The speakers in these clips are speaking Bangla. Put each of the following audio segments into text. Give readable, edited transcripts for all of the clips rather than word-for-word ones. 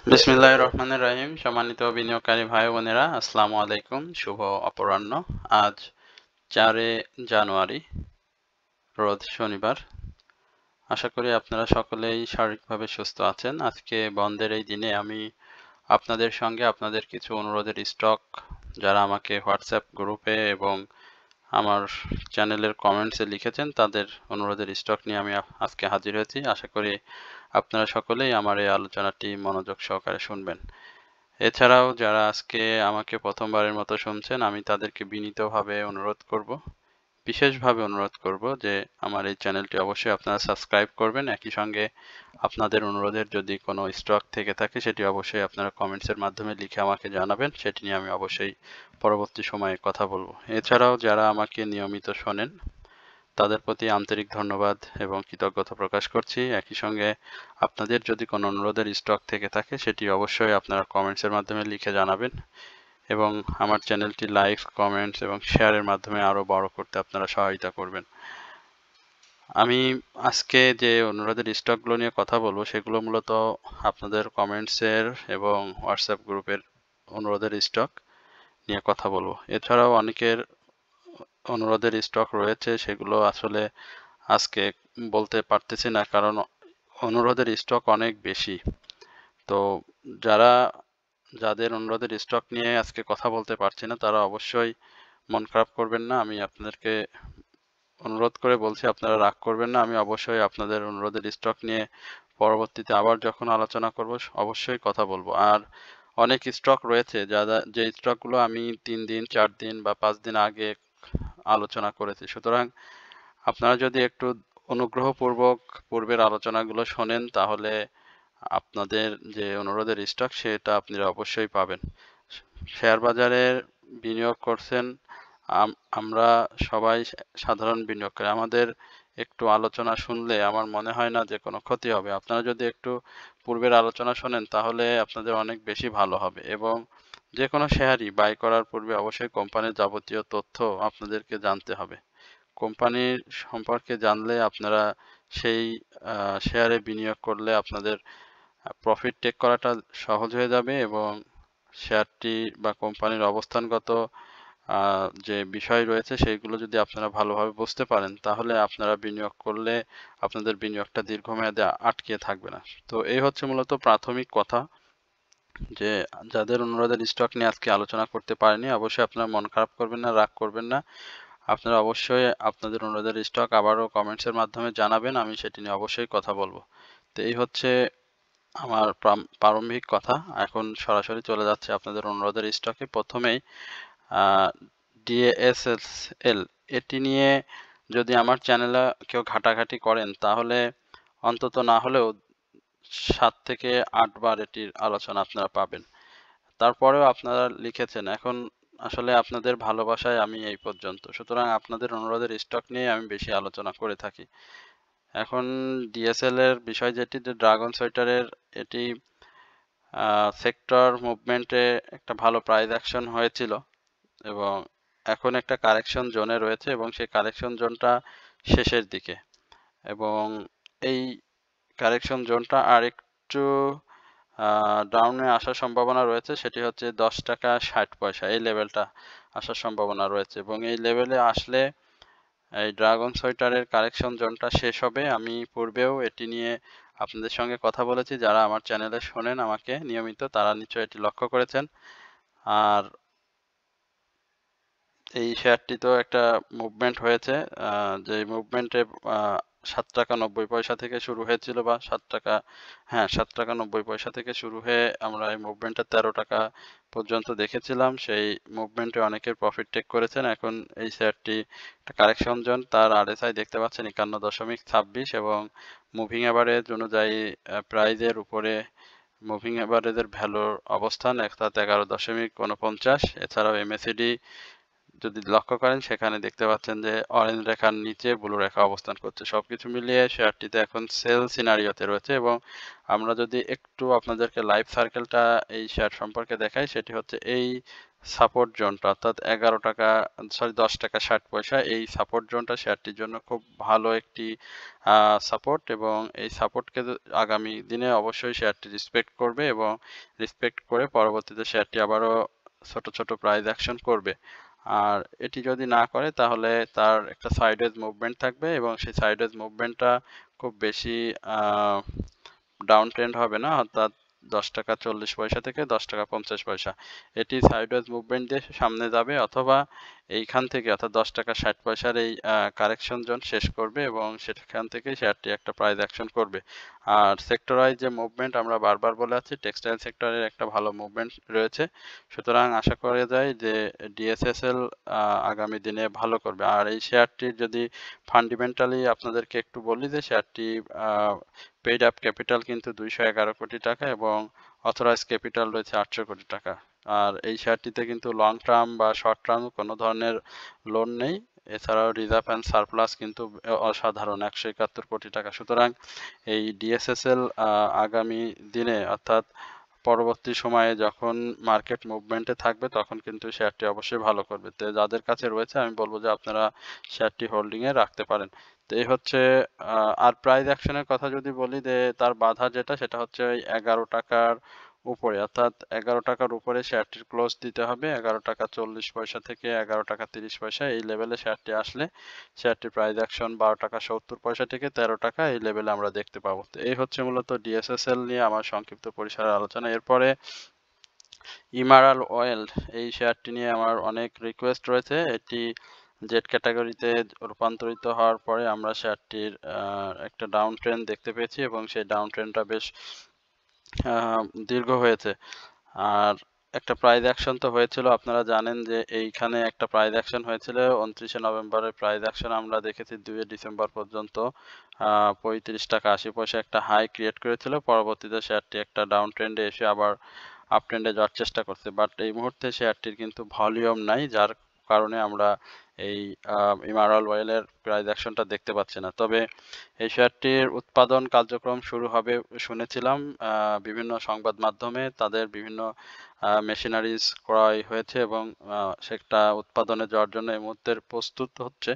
বিসমিল্লাহির রহমানির রহিম। সম্মানিত বিনিয়োগকারী ভাই বোনেরা, আসসালামু আলাইকুম। শুভ অপরাহ্ন। আজ 4 জানুয়ারি, রোজ শনিবার। আশা করি আপনারা সকলেই শারীরিকভাবে সুস্থ আছেন। আজকে বন্ধের এই দিনে আমি আপনাদের সঙ্গে আপনাদের কিছু অনুরোধের স্টক, যারা আমাকে হোয়াটসঅ্যাপ গ্রুপে এবং আমার চ্যানেলের কমেন্টসে লিখেছেন, তাদের অনুরোধের স্টক নিয়ে আমি আজকে হাজির হয়েছি। আশা করি আপনারা সকলেই আমার এই আলোচনাটি মনোযোগ সহকারে শুনবেন। এছাড়াও যারা আজকে আমাকে প্রথমবারের মতো শুনছেন, আমি তাদেরকে বিনীতভাবে বিশেষভাবে অনুরোধ করব যে আমার এই চ্যানেলটি অবশ্যই আপনারা সাবস্ক্রাইব করবেন। একই সঙ্গে আপনাদের অনুরোধের যদি কোনো স্টক থেকে থাকে, সেটি অবশ্যই আপনারা কমেন্টসের মাধ্যমে লিখে আমাকে জানাবেন। সেটি নিয়ে আমি অবশ্যই পরবর্তী সময়ে কথা বলবো। এছাড়াও যারা আমাকে নিয়মিত শোনেন, তাদের প্রতি আন্তরিক ধন্যবাদ এবং কৃতজ্ঞতা প্রকাশ করছি। একই সঙ্গে আপনাদের যদি কোনো অনুরোধের স্টক থেকে থাকে, সেটি অবশ্যই আপনারা কমেন্টসের মাধ্যমে লিখে জানাবেন এবং আমার চ্যানেলটি লাইক, কমেন্টস এবং শেয়ারের মাধ্যমে আরও বড় করতে আপনারা সহায়তা করবেন। আমি আজকে যে অনুরোধের স্টকগুলো নিয়ে কথা বলবো, সেগুলো মূলত আপনাদের কমেন্টসের এবং হোয়াটসঅ্যাপ গ্রুপের অনুরোধের স্টক নিয়ে কথা বলবো। এছাড়াও অনেকের অনুরোধের স্টক রয়েছে, সেগুলো আসলে আজকে বলতে পারতেছি না, কারণ অনুরোধের স্টক অনেক বেশি। তো যাদের অনুরোধের স্টক নিয়ে আজকে কথা বলতে পারছি না, তারা অবশ্যই মন খারাপ করবেন না। আমি আপনাদেরকে অনুরোধ করে বলছি, আপনারা রাগ করবেন না। আমি অবশ্যই আপনাদের অনুরোধের স্টক নিয়ে পরবর্তীতে আবার যখন আলোচনা করব, অবশ্যই কথা বলবো। আর অনেক স্টক রয়েছে যে স্টকগুলো আমি 3 দিন, 4 দিন বা 5 দিন আগে আলোচনা করেছি। সুতরাং আপনারা যদি একটু অনুগ্রহপূর্বক পূর্বের আলোচনাগুলো শোনেন, তাহলে আপনাদের যে অনুরোধের স্টক, সেটা আপনারা অবশ্যই পাবেন। শেয়ার বাজারে বিনিয়োগ করছেন, আমরা সবাই সাধারণ বিনিয়োগকারী। আমাদের একটু আলোচনা শুনলে আমার মনে হয় না যে কোনো ক্ষতি হবে। আপনারা যদি একটু পূর্বের আলোচনা শোনেন, তাহলে আপনাদের অনেক বেশি ভালো হবে। এবং যে কোনো শেয়ারই বাই করার পূর্বে অবশ্যই কোম্পানির যাবতীয় তথ্য আপনাদেরকে জানতে হবে। কোম্পানির সম্পর্কে জানলে আপনারা সেই শেয়ারে বিনিয়োগ করলে আপনাদের প্রফিট টেক করাটা সহজ হয়ে যাবে এবং শেয়ারটি বা কোম্পানির অবস্থানগত যে বিষয় রয়েছে, সেইগুলো যদি আপনারা ভালোভাবে বুঝতে পারেন, তাহলে আপনারা বিনিয়োগ করলে আপনাদের বিনিয়োগটা দীর্ঘমেয়াদে আটকে থাকবে না। তো এই হচ্ছে মূলত প্রাথমিক কথা, যে যাদের অনুরোধের স্টক নিয়ে আজকে আলোচনা করতে পারেনি, অবশ্যই আপনারা মন খারাপ করবেন না, রাগ করবেন না। আপনারা অবশ্যই আপনাদের অনুরোধের স্টক আবারও কমেন্টসের মাধ্যমে জানাবেন, আমি সেটি নিয়ে অবশ্যই কথা বলবো। তো এই হচ্ছে আমার প্রারম্ভিক কথা। এখন সরাসরি চলে যাচ্ছে আপনাদের অনুরোধের স্টকে। প্রথমেই ডিএসএল, এটি নিয়ে যদি আমার চ্যানেলে কেউ ঘাটাঘাটি করেন, তাহলে অন্তত না হলেও 7 থেকে 8 বার এটির আলোচনা আপনারা পাবেন। তারপরেও আপনারা লিখেছেন। এখন আসলে আপনাদের ভালোবাসায় আমি এই পর্যন্ত। সুতরাং আপনাদের অনুরোধের স্টক নিয়ে আমি বেশি আলোচনা করে থাকি। এখন ডিএসএল এর বিষয় যেটি, যে ড্রাগন সোয়েটারের এটি সেক্টর মুভমেন্টে একটা ভালো প্রাইস অ্যাকশন হয়েছিল এবং এখন একটা কারেকশন জোনে রয়েছে এবং সেই কারেকশন জোনটা শেষের দিকে, এবং এই কারেকশন জোনটা আর একটু ডাউনে আসার সম্ভাবনা রয়েছে। সেটি হচ্ছে 10 টাকা 60 পয়সা, এই লেভেলটা আসার সম্ভাবনা রয়েছে এবং এই লেভেলে আসলে এই ড্রাগন সোয়েটারের কারেকশন জোনটা শেষ হবে। আমি পূর্বেও এটি নিয়ে আপনাদের সঙ্গে কথা বলেছি। যারা আমার চ্যানেলে শোনেন আমাকে নিয়মিত, তারা নিশ্চয়ই এটি লক্ষ্য করেছেন। আর এই শেয়ারটিতেও একটা মুভমেন্ট হয়েছে, যে মুভমেন্টে 7 টাকা 90 পয়সা থেকে শুরু হয়েছিল, বা 7 টাকা, হ্যাঁ 7 টাকা 90 পয়সা থেকে শুরু হয়ে আমরা এই মুভমেন্টে 13 টাকা পর্যন্ত দেখেছিলাম। সেই মুভমেন্টে অনেকের প্রফিট টেক করেছেন। এখন এই শেয়ারটি একটা কারেকশন জোন, তার আরএসআই দেখতে পাচ্ছেন 51.26 এবং মুভিং অ্যাভারেজ অনুযায়ী প্রাইজের উপরে মুভিং অ্যাভারেজের ভ্যালুর অবস্থান 11.49। এছাড়াও এমএসিডি যদি লক্ষ্য করেন, সেখানে দেখতে পাচ্ছেন যে অরেঞ্জ রেখার নিচে ব্লু রেখা অবস্থান করছে। সবকিছু মিলিয়ে শেয়ারটিতে এখন সেল সিনারিওতে রয়েছে এবং আমরা যদি একটু আপনাদেরকে লাইফ সার্কেলটা এই শেয়ার সম্পর্কে দেখাই, সেটি হচ্ছে এই সাপোর্ট জোনটা অর্থাৎ 10 টাকা 60 পয়সা, এই সাপোর্ট জোনটা শেয়ারটির জন্য খুব ভালো একটি সাপোর্ট, এবং এই সাপোর্টকে আগামী দিনে অবশ্যই শেয়ারটি রেসপেক্ট করবে এবং রেসপেক্ট করে পরবর্তীতে শেয়ারটি আবারও ছোট ছোট প্রাইস অ্যাকশন করবে। আর এটি যদি না করে তাহলে তার একটা সাইডওয়েজ মুভমেন্ট থাকবে এবং সেই সাইডওয়েজ মুভমেন্টটা খুব বেশি ডাউন ট্রেন্ড হবে না, অর্থাৎ 10 টাকা 40 পয়সা থেকে 10 টাকা 50 পয়সা, এটি সাইডওয়েজ মুভমেন্ট দিয়ে সামনে যাবে, অথবা এইখান থেকে অর্থাৎ 10 টাকা 60 পয়সার এই কারেকশন জোন শেষ করবে এবং সেখান থেকে শেয়ারটি একটা প্রাইস অ্যাকশন করবে। আর সেক্টর ওয়াইজ যে মুভমেন্ট আমরা বারবার বলে আছি, টেক্সটাইল সেক্টরের একটা ভালো মুভমেন্ট রয়েছে, সুতরাং আশা করা যায় যে ডিএসএসএল আগামী দিনে ভালো করবে। আর এই শেয়ারটির যদি ফান্ডামেন্টালি আপনাদেরকে একটু বলি যে শেয়ারটি পেইড আপ ক্যাপিটাল কিন্তু 211 কোটি টাকা এবং অথরাইজ ক্যাপিটাল রয়েছে 800 কোটি টাকা। আর এই শেয়ারটিতে কিন্তু লং টার্ম বা শর্ট টার্ম কোনো ধরনের লোন নেই। এছাড়াও রিজার্ভ অ্যান্ড সারপ্লাস কিন্তু অসাধারণ 171 কোটি টাকা। সুতরাং এই ডিএসএসএল আগামী দিনে অর্থাৎ পরবর্তী সময়ে যখন মার্কেট মুভমেন্টে থাকবে তখন কিন্তু শেয়ারটি অবশ্যই ভালো করবে। তো যাদের কাছে রয়েছে আমি বলবো যে আপনারা শেয়ারটি হোল্ডিংয়ে রাখতে পারেন। তো এই হচ্ছে আর প্রাইস অ্যাকশনের কথা যদি বলি যে তার বাধা যেটা সেটা হচ্ছে ওই 11 টাকার উপরে, অর্থাৎ 11 টাকার উপরে শেয়ারটির ক্লোজ দিতে হবে। 11 টাকা 40 পয়সা থেকে 11 টাকা 30 পয়সা এই লেভেলে শেয়ারটি আসলে শেয়ারটির প্রাইস অ্যাকশন 12 টাকা 70 পয়সা থেকে 13 টাকা এই লেভেলে আমরা দেখতে পাবো। তো এই হচ্ছে মূলত ডিএসএসএল নিয়ে আমার সংক্ষিপ্ত পরিসরের আলোচনা। এরপরে ইমারাল অয়েল, এই শেয়ারটি নিয়ে আমার অনেক রিকোয়েস্ট রয়েছে। এটি জেড ক্যাটাগরিতে রূপান্তরিত হওয়ার পরে আমরা শেয়ারটির একটা ডাউন ট্রেন্ড দেখতে পেয়েছি এবং সেই ডাউন ট্রেন্ডটা বেশ দীর্ঘ হয়েছে। আর একটা প্রাইস অ্যাকশন তো হয়েছিল, আপনারা জানেন যে এইখানে একটা প্রাইস অ্যাকশন হয়েছিল 29শে নভেম্বরের প্রাইস অ্যাকশন আমরা দেখেছি 2 ডিসেম্বর পর্যন্ত 35 টাকা 80 পয়সা একটা হাই ক্রিয়েট করেছিল। পরবর্তীতে শেয়ারটি একটা ডাউন ট্রেন্ডে এসে আবার আপ ট্রেন্ডে যাওয়ার চেষ্টা করছে, বাট এই মুহূর্তে শেয়ারটির কিন্তু ভলিউম নাই, যার কারণে আমরা এই ইমারাল অয়েলের প্রাইস অ্যাকশনটা দেখতে পাচ্ছি না। তবে এই শেয়ারটির উৎপাদন কার্যক্রম শুরু হবে শুনেছিলাম, বিভিন্ন সংবাদ মাধ্যমে তাদের বিভিন্ন মেশিনারিজ ক্রয় হয়েছে এবং সেটা উৎপাদনে যাওয়ার জন্য এই মুহূর্তে প্রস্তুত হচ্ছে।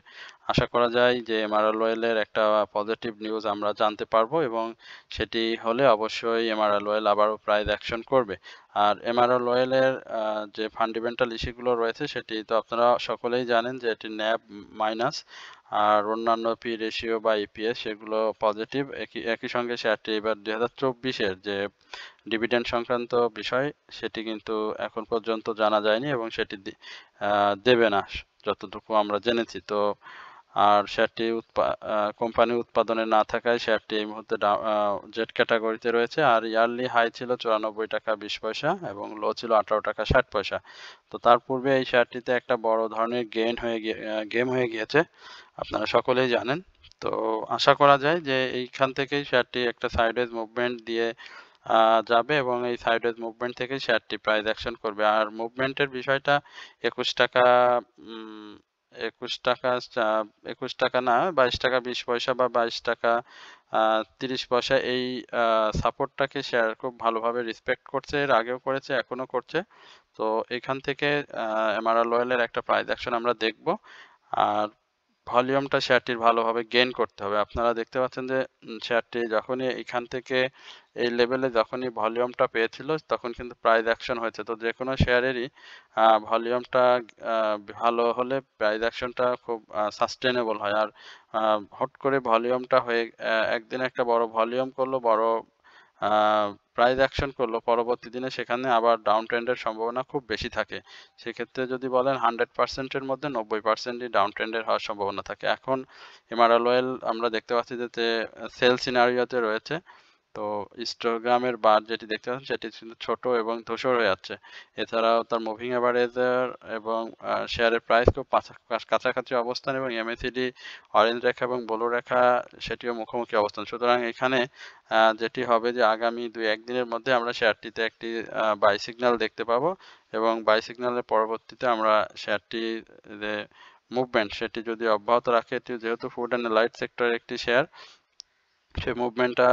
আশা করা যায় যে এমআরএল অয়েলের একটা পজিটিভ নিউজ আমরা জানতে পারবো এবং সেটি হলে অবশ্যই এমআরএল অয়েল আবারও প্রাইস অ্যাকশন করবে। আর এমআরএল অয়েলের যে ফান্ডামেন্টাল ইস্যুগুলো রয়েছে সেটি তো আপনারা সকলেই জানেন যে এটি ন্যাব মাইনাস, আর অন্যান্য পি রেশিও বা ইপিএস সেগুলো পজিটিভ। একই সঙ্গে শেয়ারটি এবার 2024-এর যে ডিভিডেন্ড সংক্রান্ত বিষয় সেটি কিন্তু এখন পর্যন্ত জানা যায়নি এবং সেটি দেবে না যতটুকু আমরা জেনেছি। তো আর শেয়ারটি কোম্পানি উৎপাদনে না থাকায় শেয়ারটি এই মুহূর্তে জেড ক্যাটাগরিতে রয়েছে। আর ইয়ারলি হাই ছিল 94 টাকা 20 পয়সা এবং লো ছিল 18 টাকা 60 পয়সা। তো তার পূর্বে এই শেয়ারটিতে একটা বড় ধরনের গেম হয়ে গিয়েছে, আপনারা সকলেই জানেন। তো আশা করা যায় যে এইখান থেকেই শেয়ারটি একটা সাইডওয়েজ মুভমেন্ট দিয়ে যাবে এবং এই সাইডওয়েজ মুভমেন্ট থেকে শেয়ারটি প্রাইস অ্যাকশন করবে। আর মুভমেন্টের বিষয়টা 21 টাকা 21 টাকা 21 টাকা না 22 টাকা 20 পয়সা বা 22 টাকা 30 পয়সা এই সাপোর্টটাকে শেয়ার খুব ভালোভাবে রেসপেক্ট করছে, এর আগেও করেছে এখনো করছে। তো এখান থেকে এমআরএল অয়েলের একটা প্রাইস অ্যাকশন আমরা দেখব। আর ভলিউমটা শেয়ারটির ভালোভাবে গেইন করতে হবে। আপনারা দেখতে পাচ্ছেন যে শেয়ারটি যখনই এখান থেকে এই লেভেলে যখনই ভলিউমটা পেয়েছিল তখন কিন্তু প্রাইস অ্যাকশন হয়েছে। তো যে কোনো শেয়ারেরই ভলিউমটা ভালো হলে প্রাইস অ্যাকশনটা খুব সাস্টেনেবল হয়। আর হট করে ভলিউমটা হয়ে একদিনে একটা বড় ভলিউম করলো, বড় প্রাইস অ্যাকশন করলো, পরবর্তী দিনে সেখানে আবার ডাউন ট্রেন্ডের সম্ভাবনা খুব বেশি থাকে। সেক্ষেত্রে যদি বলেন 100%-এর মধ্যে 90%ই ডাউন ট্রেন্ডের হওয়ার সম্ভাবনা থাকে। এখন এমআরএল অয়েল আমরা দেখতে পাচ্ছি যে সেল সিনারিওতে রয়েছে। তো হিস্টোগ্রামের বার যেটি দেখতে পাচ্ছেন সেটি কিন্তু ছোট এবং ধূসর হয়ে যাচ্ছে। এছাড়াও তার মুভিং অ্যাভারেজের এবং শেয়ারের প্রাইস খুব কাছাকাছি অবস্থান এবং এমএসিডি অরেঞ্জ রেখা এবং ব্লু রেখা সেটিও মুখোমুখি অবস্থান। সুতরাং এখানে যেটি হবে যে আগামী 2-1 দিনের মধ্যে আমরা শেয়ারটিতে একটি বাই সিগন্যাল দেখতে পাবো এবং বাই সিগন্যালের পরবর্তীতে আমরা শেয়ারটি যে মুভমেন্ট সেটি যদি অব্যাহত রাখে, এটি যেহেতু ফুড অ্যান্ড লাইট সেক্টরের একটি শেয়ার, সে মুভমেন্টটা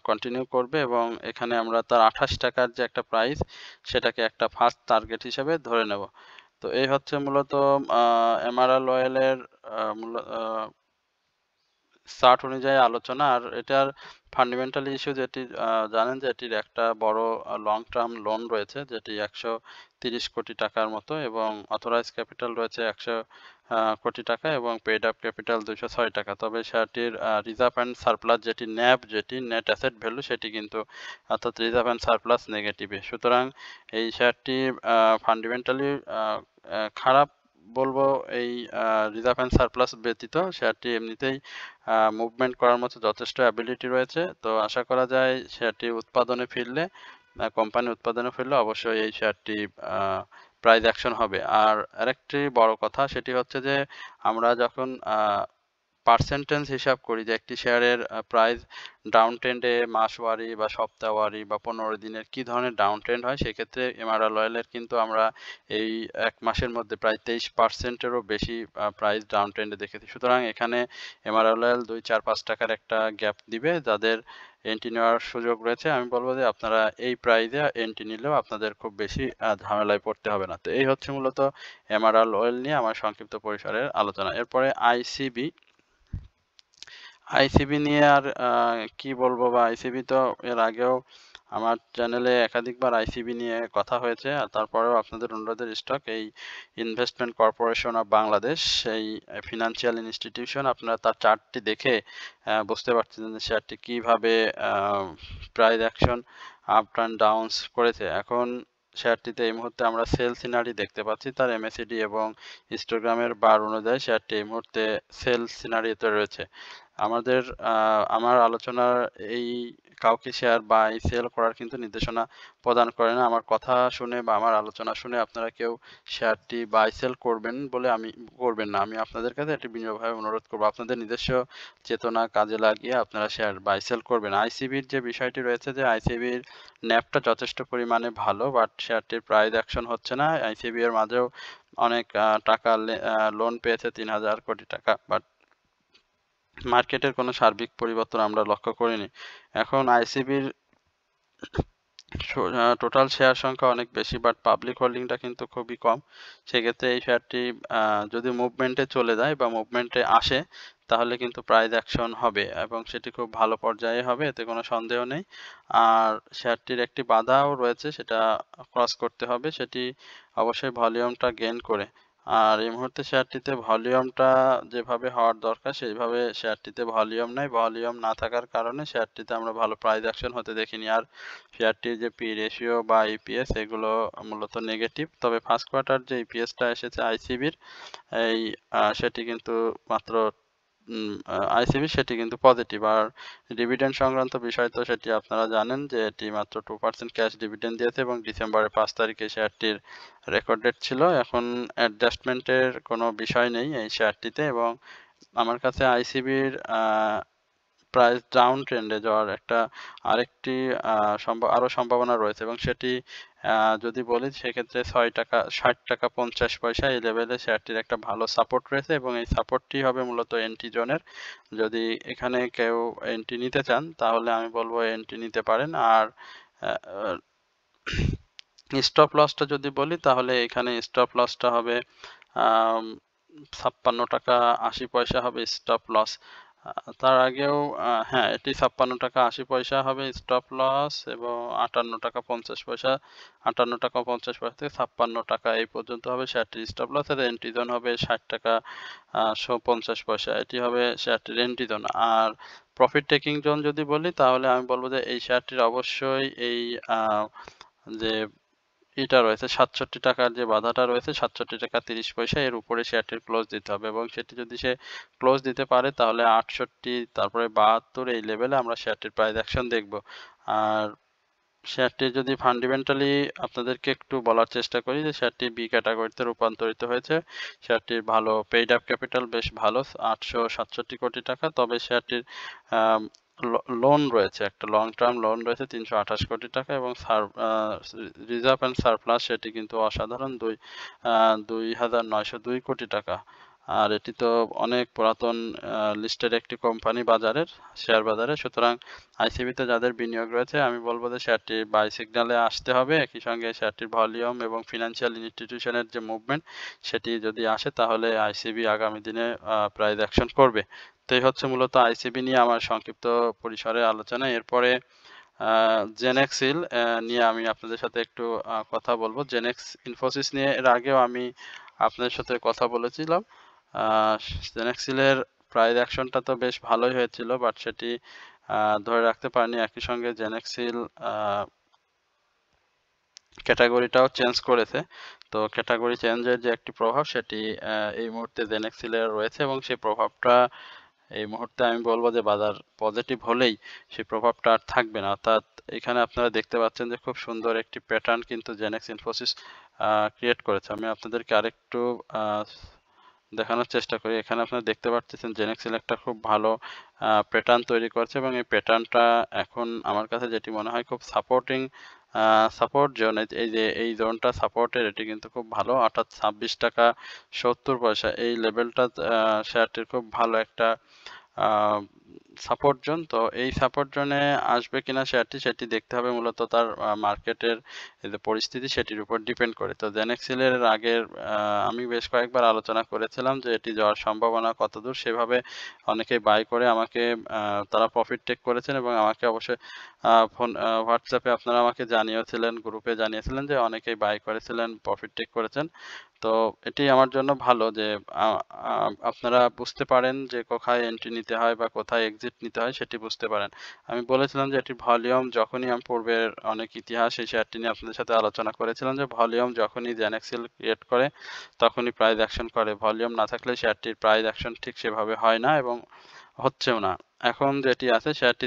কন্টিনিউ করবে এবং এখানে আমরা তার 28 টাকার যে একটা প্রাইস সেটাকে একটা ফার্স্ট টার্গেট হিসেবে ধরে নেব। তো এই হচ্ছে মূলত এমআরএল অয়েলের চার্ট অনুযায়ী আলোচনা। আর এটার ফান্ডামেন্টাল ইস্যু যেটি জানেন যে এটির একটা বড় লং টার্ম লোন রয়েছে যেটি 130 কোটি টাকার মতো এবং অথরাইজড ক্যাপিটাল রয়েছে 100 কোটি টাকা এবং পেইড আপ ক্যাপিটাল 206 টাকা। তবে শেয়ারটির রিজার্ভ অ্যান্ড সারপ্লাস যেটি ন্যাব যেটি নেট অ্যাসেট ভ্যালু সেটি কিন্তু অর্থাৎ রিজার্ভ অ্যান্ড সারপ্লাস নেগেটিভে। সুতরাং এই শেয়ারটি ফান্ডামেন্টালি খারাপ বলবো এই রিজার্ভ অ্যান্ড সারপ্লাস ব্যতীত শেয়ারটি এমনিতেই মুভমেন্ট করার মতো যথেষ্ট অ্যাবিলিটি রয়েছে। তো আশা করা যায় শেয়ারটি উৎপাদনে ফিরলে কোম্পানি উৎপাদনে ফিরলে অবশ্যই এই শেয়ারটি প্রাইস অ্যাকশন হবে। আর আরেকটি বড় কথা সেটি হচ্ছে যে আমরা যখন পার্সেন্টেজ হিসাব করি যে একটি শেয়ারের প্রাইস ডাউন ট্রেন্ডে মাসওয়ারি বা সপ্তাহওয়ারি বা 15 দিনের কি ধরনের ডাউন ট্রেন্ড হয় সেক্ষেত্রে এমআরএল অয়েলের কিন্তু আমরা এই এক মাসের মধ্যে প্রায় 23%-এরও বেশি প্রাইস ডাউন ট্রেন্ডে দেখেছি। সুতরাং এখানে এমআরএল অয়েল 2-4-5 টাকার একটা গ্যাপ দিবে যাদের এন্ট্রি নেওয়ার সুযোগ রয়েছে। আমি বলবো যে আপনারা এই প্রাইসে এন্ট্রি নিলেও আপনাদের খুব বেশি ঝামেলায় পড়তে হবে না। তো এই হচ্ছে মূলত এমআরএল অয়েল নিয়ে আমার সংক্ষিপ্ত পরিসরের আলোচনা। এরপরে আইসিবি নিয়ে আর কি বলবো, বা আইসিবি তো এর আগেও আমার চ্যানেলে একাধিকবার আইসিবি নিয়ে কথা হয়েছে। আর তারপরেও আপনাদের অনুরোধের স্টক এই ইনভেস্টমেন্ট কর্পোরেশন অফ বাংলাদেশ, এই ফিনান্সিয়াল ইনস্টিটিউশন। আপনারা তার চার্টটি দেখে বুঝতে পারছেন যে শেয়ারটি কীভাবে price action up and downs করেছে। এখন শেয়ারটিতে এই মুহূর্তে আমরা সেল সিনারি দেখতে পাচ্ছি তার এমএসিডি এবং হিস্টোগ্রামের বার অনুযায়ী শেয়ারটি এই মুহূর্তে সেল সিনারিতে রয়েছে। আমার আলোচনার এই কাউকে শেয়ার বাই সেল করার কিন্তু নির্দেশনা প্রদান করে না। আমার কথা শুনে বা আমার আলোচনা শুনে আপনারা কেউ শেয়ারটি বাই সেল করবেন না। আমি আপনাদের কাছে একটি বিনম্রভাবে অনুরোধ করব আপনাদের নিজস্ব চেতনা কাজে লাগিয়ে আপনারা শেয়ার বাই সেল করবেন। আইসিবির যে বিষয়টি রয়েছে যে আইসিবির ন্যাপটা যথেষ্ট পরিমাণে ভালো, বাট শেয়ারটির প্রাইস অ্যাকশন হচ্ছে না। আইসিবি এর মাঝেও অনেক টাকা লোন পেয়েছে 3000 কোটি টাকা, বাট মার্কেটের কোনো সার্বিক পরিবর্তন আমরা লক্ষ্য করিনি। এখন আইসিবির টোটাল শেয়ার সংখ্যা অনেক বেশি, বাট পাবলিক হোল্ডিংটা কিন্তু খুবই কম। সেক্ষেত্রে এই শেয়ারটি যদি মুভমেন্টে চলে যায় বা মুভমেন্টে আসে তাহলে কিন্তু প্রাইস অ্যাকশন হবে এবং সেটি খুব ভালো পর্যায়ে হবে, এতে কোনো সন্দেহ নেই। আর শেয়ারটির একটি বাধাও রয়েছে, সেটা ক্রস করতে হবে, সেটি অবশ্যই ভলিউমটা গেইন করে। আর এই মুহূর্তে শেয়ারটিতে ভলিউমটা যেভাবে হওয়ার দরকার সেইভাবে শেয়ারটিতে ভলিউম নেই। ভলিউম না থাকার কারণে শেয়ারটিতে আমরা ভালো প্রাইস অ্যাকশন হতে দেখিনি। আর শেয়ারটির যে পি রেশিও বা ইপিএস এগুলো মূলত নেগেটিভ। তবে ফার্স্ট কোয়ার্টার যে ইপিএসটা এসেছে আইসিবির এই সেটি কিন্তু মাত্র আইসিবি সেটি কিন্তু পজিটিভ। আর ডিভিডেন্ড সংক্রান্ত বিষয় তো সেটি আপনারা জানেন যে এটি মাত্র 2% ক্যাশ ডিভিডেন্ড দিয়েছে এবং ডিসেম্বরের 5 তারিখে শেয়ারটির রেকর্ড ডেট ছিল। এখন অ্যাডজাস্টমেন্টের কোনো বিষয় নেই এই শেয়ারটিতে এবং আমার কাছে আইসিবির প্রাইস ডাউন ট্রেন্ডে যাওয়ার আরেকটি আরও সম্ভাবনা রয়েছে এবং সেটি যদি বলি সেক্ষেত্রে 60 টাকা 50 পয়সা এই লেভেলে শেয়ারটির একটা ভালো সাপোর্ট রয়েছে এবং এই সাপোর্টটি হবে মূলত এন্ট্রি জোনের। যদি এখানে কেউ এন্ট্রি নিতে চান তাহলে আমি বলবো এন্ট্রি নিতে পারেন। আর স্টপ লসটা যদি বলি তাহলে এখানে স্টপ লসটা হবে 56 টাকা 80 পয়সা হবে স্টপ লস। তার আগেও হ্যাঁ এটি 56 টাকা 80 পয়সা হবে স্টপ লস এবং 58 টাকা 50 পয়সা 58 টাকা 50 পয়সা থেকে 56 টাকা এই পর্যন্ত হবে শেয়ারটির স্টপ লস। এর এন্ট্রি জোন হবে 60 টাকা 50 পয়সা, এটি হবে শেয়ারটির এন্ট্রি জোন। আর প্রফিট টেকিং জোন যদি বলি তাহলে আমি বলবো যে এই শেয়ারটির অবশ্যই এই যে এটা রয়েছে 67 টাকার যে বাধাটা রয়েছে 67 টাকা 30 পয়সা এর উপরে শেয়ারটির ক্লোজ দিতে হবে এবং সেটি যদি সে ক্লোজ দিতে পারে তাহলে 68 তারপরে 72 এই লেভেলে আমরা শেয়ারটির প্রাইস অ্যাকশন দেখব। আর শেয়ারটি যদি ফান্ডামেন্টালি আপনাদেরকে একটু বলার চেষ্টা করি যে শেয়ারটি বি ক্যাটাগরিতে রূপান্তরিত হয়েছে। শেয়ারটির ভালো পেইড আপ ক্যাপিটাল বেশ ভালো 867 কোটি টাকা। তবে শেয়ারটির লোন রয়েছে, একটা লং টার্ম লোন রয়েছে 328 কোটি টাকা এবং রিজার্ভ অ্যান্ড সারপ্লাস সেটি কিন্তু অসাধারণ 2902 কোটি টাকা। আর এটি তো অনেক পুরাতন লিস্টেড একটি কোম্পানি বাজারের, শেয়ার বাজারে। সুতরাং আইসিবিতে যাদের বিনিয়োগ রয়েছে আমি বলবো যে শেয়ারটি বাই সিগন্যালে আসতে হবে। একই সঙ্গে শেয়ারটির ভলিউম এবং ফিনান্সিয়াল ইনস্টিটিউশনের যে মুভমেন্ট সেটি যদি আসে তাহলে আইসিবি আগামী দিনে প্রাইস অ্যাকশন করবে। তো এই হচ্ছে মূলত আইসিবি নিয়ে আমার সংক্ষিপ্ত পরিসরে আলোচনা। এরপরে জেনেক্সিল নিয়ে আমি আপনাদের সাথে একটু কথা বলবো। ইনফোসিস নিয়ে এর আগেও আমি আপনাদের সাথে কথা বলেছিলাম। জেনেক্সিলের প্রাইস অ্যাকশনটা তো বেশ ভালোই হয়েছিল, বাট সেটি ধরে রাখতে পারেনি। একই সঙ্গে জেনেক্সিল ক্যাটাগরিটাও চেঞ্জ করেছে। তো ক্যাটাগরি চেঞ্জের যে একটি প্রভাব সেটি এই মুহূর্তে জেনেক্সিলের রয়েছে, এবং সেই প্রভাবটা এই মুহূর্তে আমি বলবো যে বাজার পজিটিভ হলেই সেই প্রভাবটা আর থাকবে না। অর্থাৎ এখানে আপনারা দেখতে পাচ্ছেন যে খুব সুন্দর একটি প্যাটার্ন কিন্তু জেনেক্স ইনফোসিস ক্রিয়েট করেছে। আমি আপনাদেরকে আরেকটু দেখানোর চেষ্টা করি। এখানে আপনারা দেখতে পাচ্ছেন জেনেক্সিল একটা খুব ভালো প্যাটার্ন তৈরি করছে, এবং এই প্যাটার্নটা এখন আমার কাছে যেটি মনে হয় খুব সাপোর্ট জোন। এই যে এই জোনটা সাপোর্টের, এটি কিন্তু খুব ভালো, অর্থাৎ 26 টাকা 70 পয়সা এই লেভেলটা শেয়ারটির খুব ভালো একটা সাপোর্ট জোন। তো এই সাপোর্ট জোনে আসবে কিনা শেয়ারটি সেটি দেখতে হবে, মূলত তার মার্কেটের এই যে পরিস্থিতি সেটির উপর ডিপেন্ড করে। তো জেনেক্সিলের আগের আমি বেশ কয়েকবার আলোচনা করেছিলাম যে এটি যাওয়ার সম্ভাবনা কতদূর। সেভাবে অনেকেই বাই করে আমাকে তারা প্রফিট টেক করেছেন, এবং আমাকে অবশ্যই ফোন হোয়াটসঅ্যাপে আপনারা আমাকে জানিয়েছিলেন, গ্রুপে জানিয়েছিলেন যে অনেকেই বাই করেছিলেন, প্রফিট টেক করেছেন। তো এটি আমার জন্য ভালো যে আপনারা বুঝতে পারেন যে কোথায় এন্ট্রি নিতে হয় বা কোথায় এক্সিট নিতে হয় সেটি বুঝতে পারেন। আমি বলেছিলাম যে এটির ভলিউম যখনই আমি পূর্বের অনেক ইতিহাস এই শেয়ারটি নিয়ে আপনাদের সাথে আলোচনা করেছিলাম যে ভলিউম যখনই জেনেক্সিল ক্রিয়েট করে তখনই প্রাইস অ্যাকশন করে। ভলিউম না থাকলে শেয়ারটির প্রাইস অ্যাকশন ঠিক সেভাবে হয় না এবং হচ্ছেও না। এখন যেটি আছে শেয়ারটি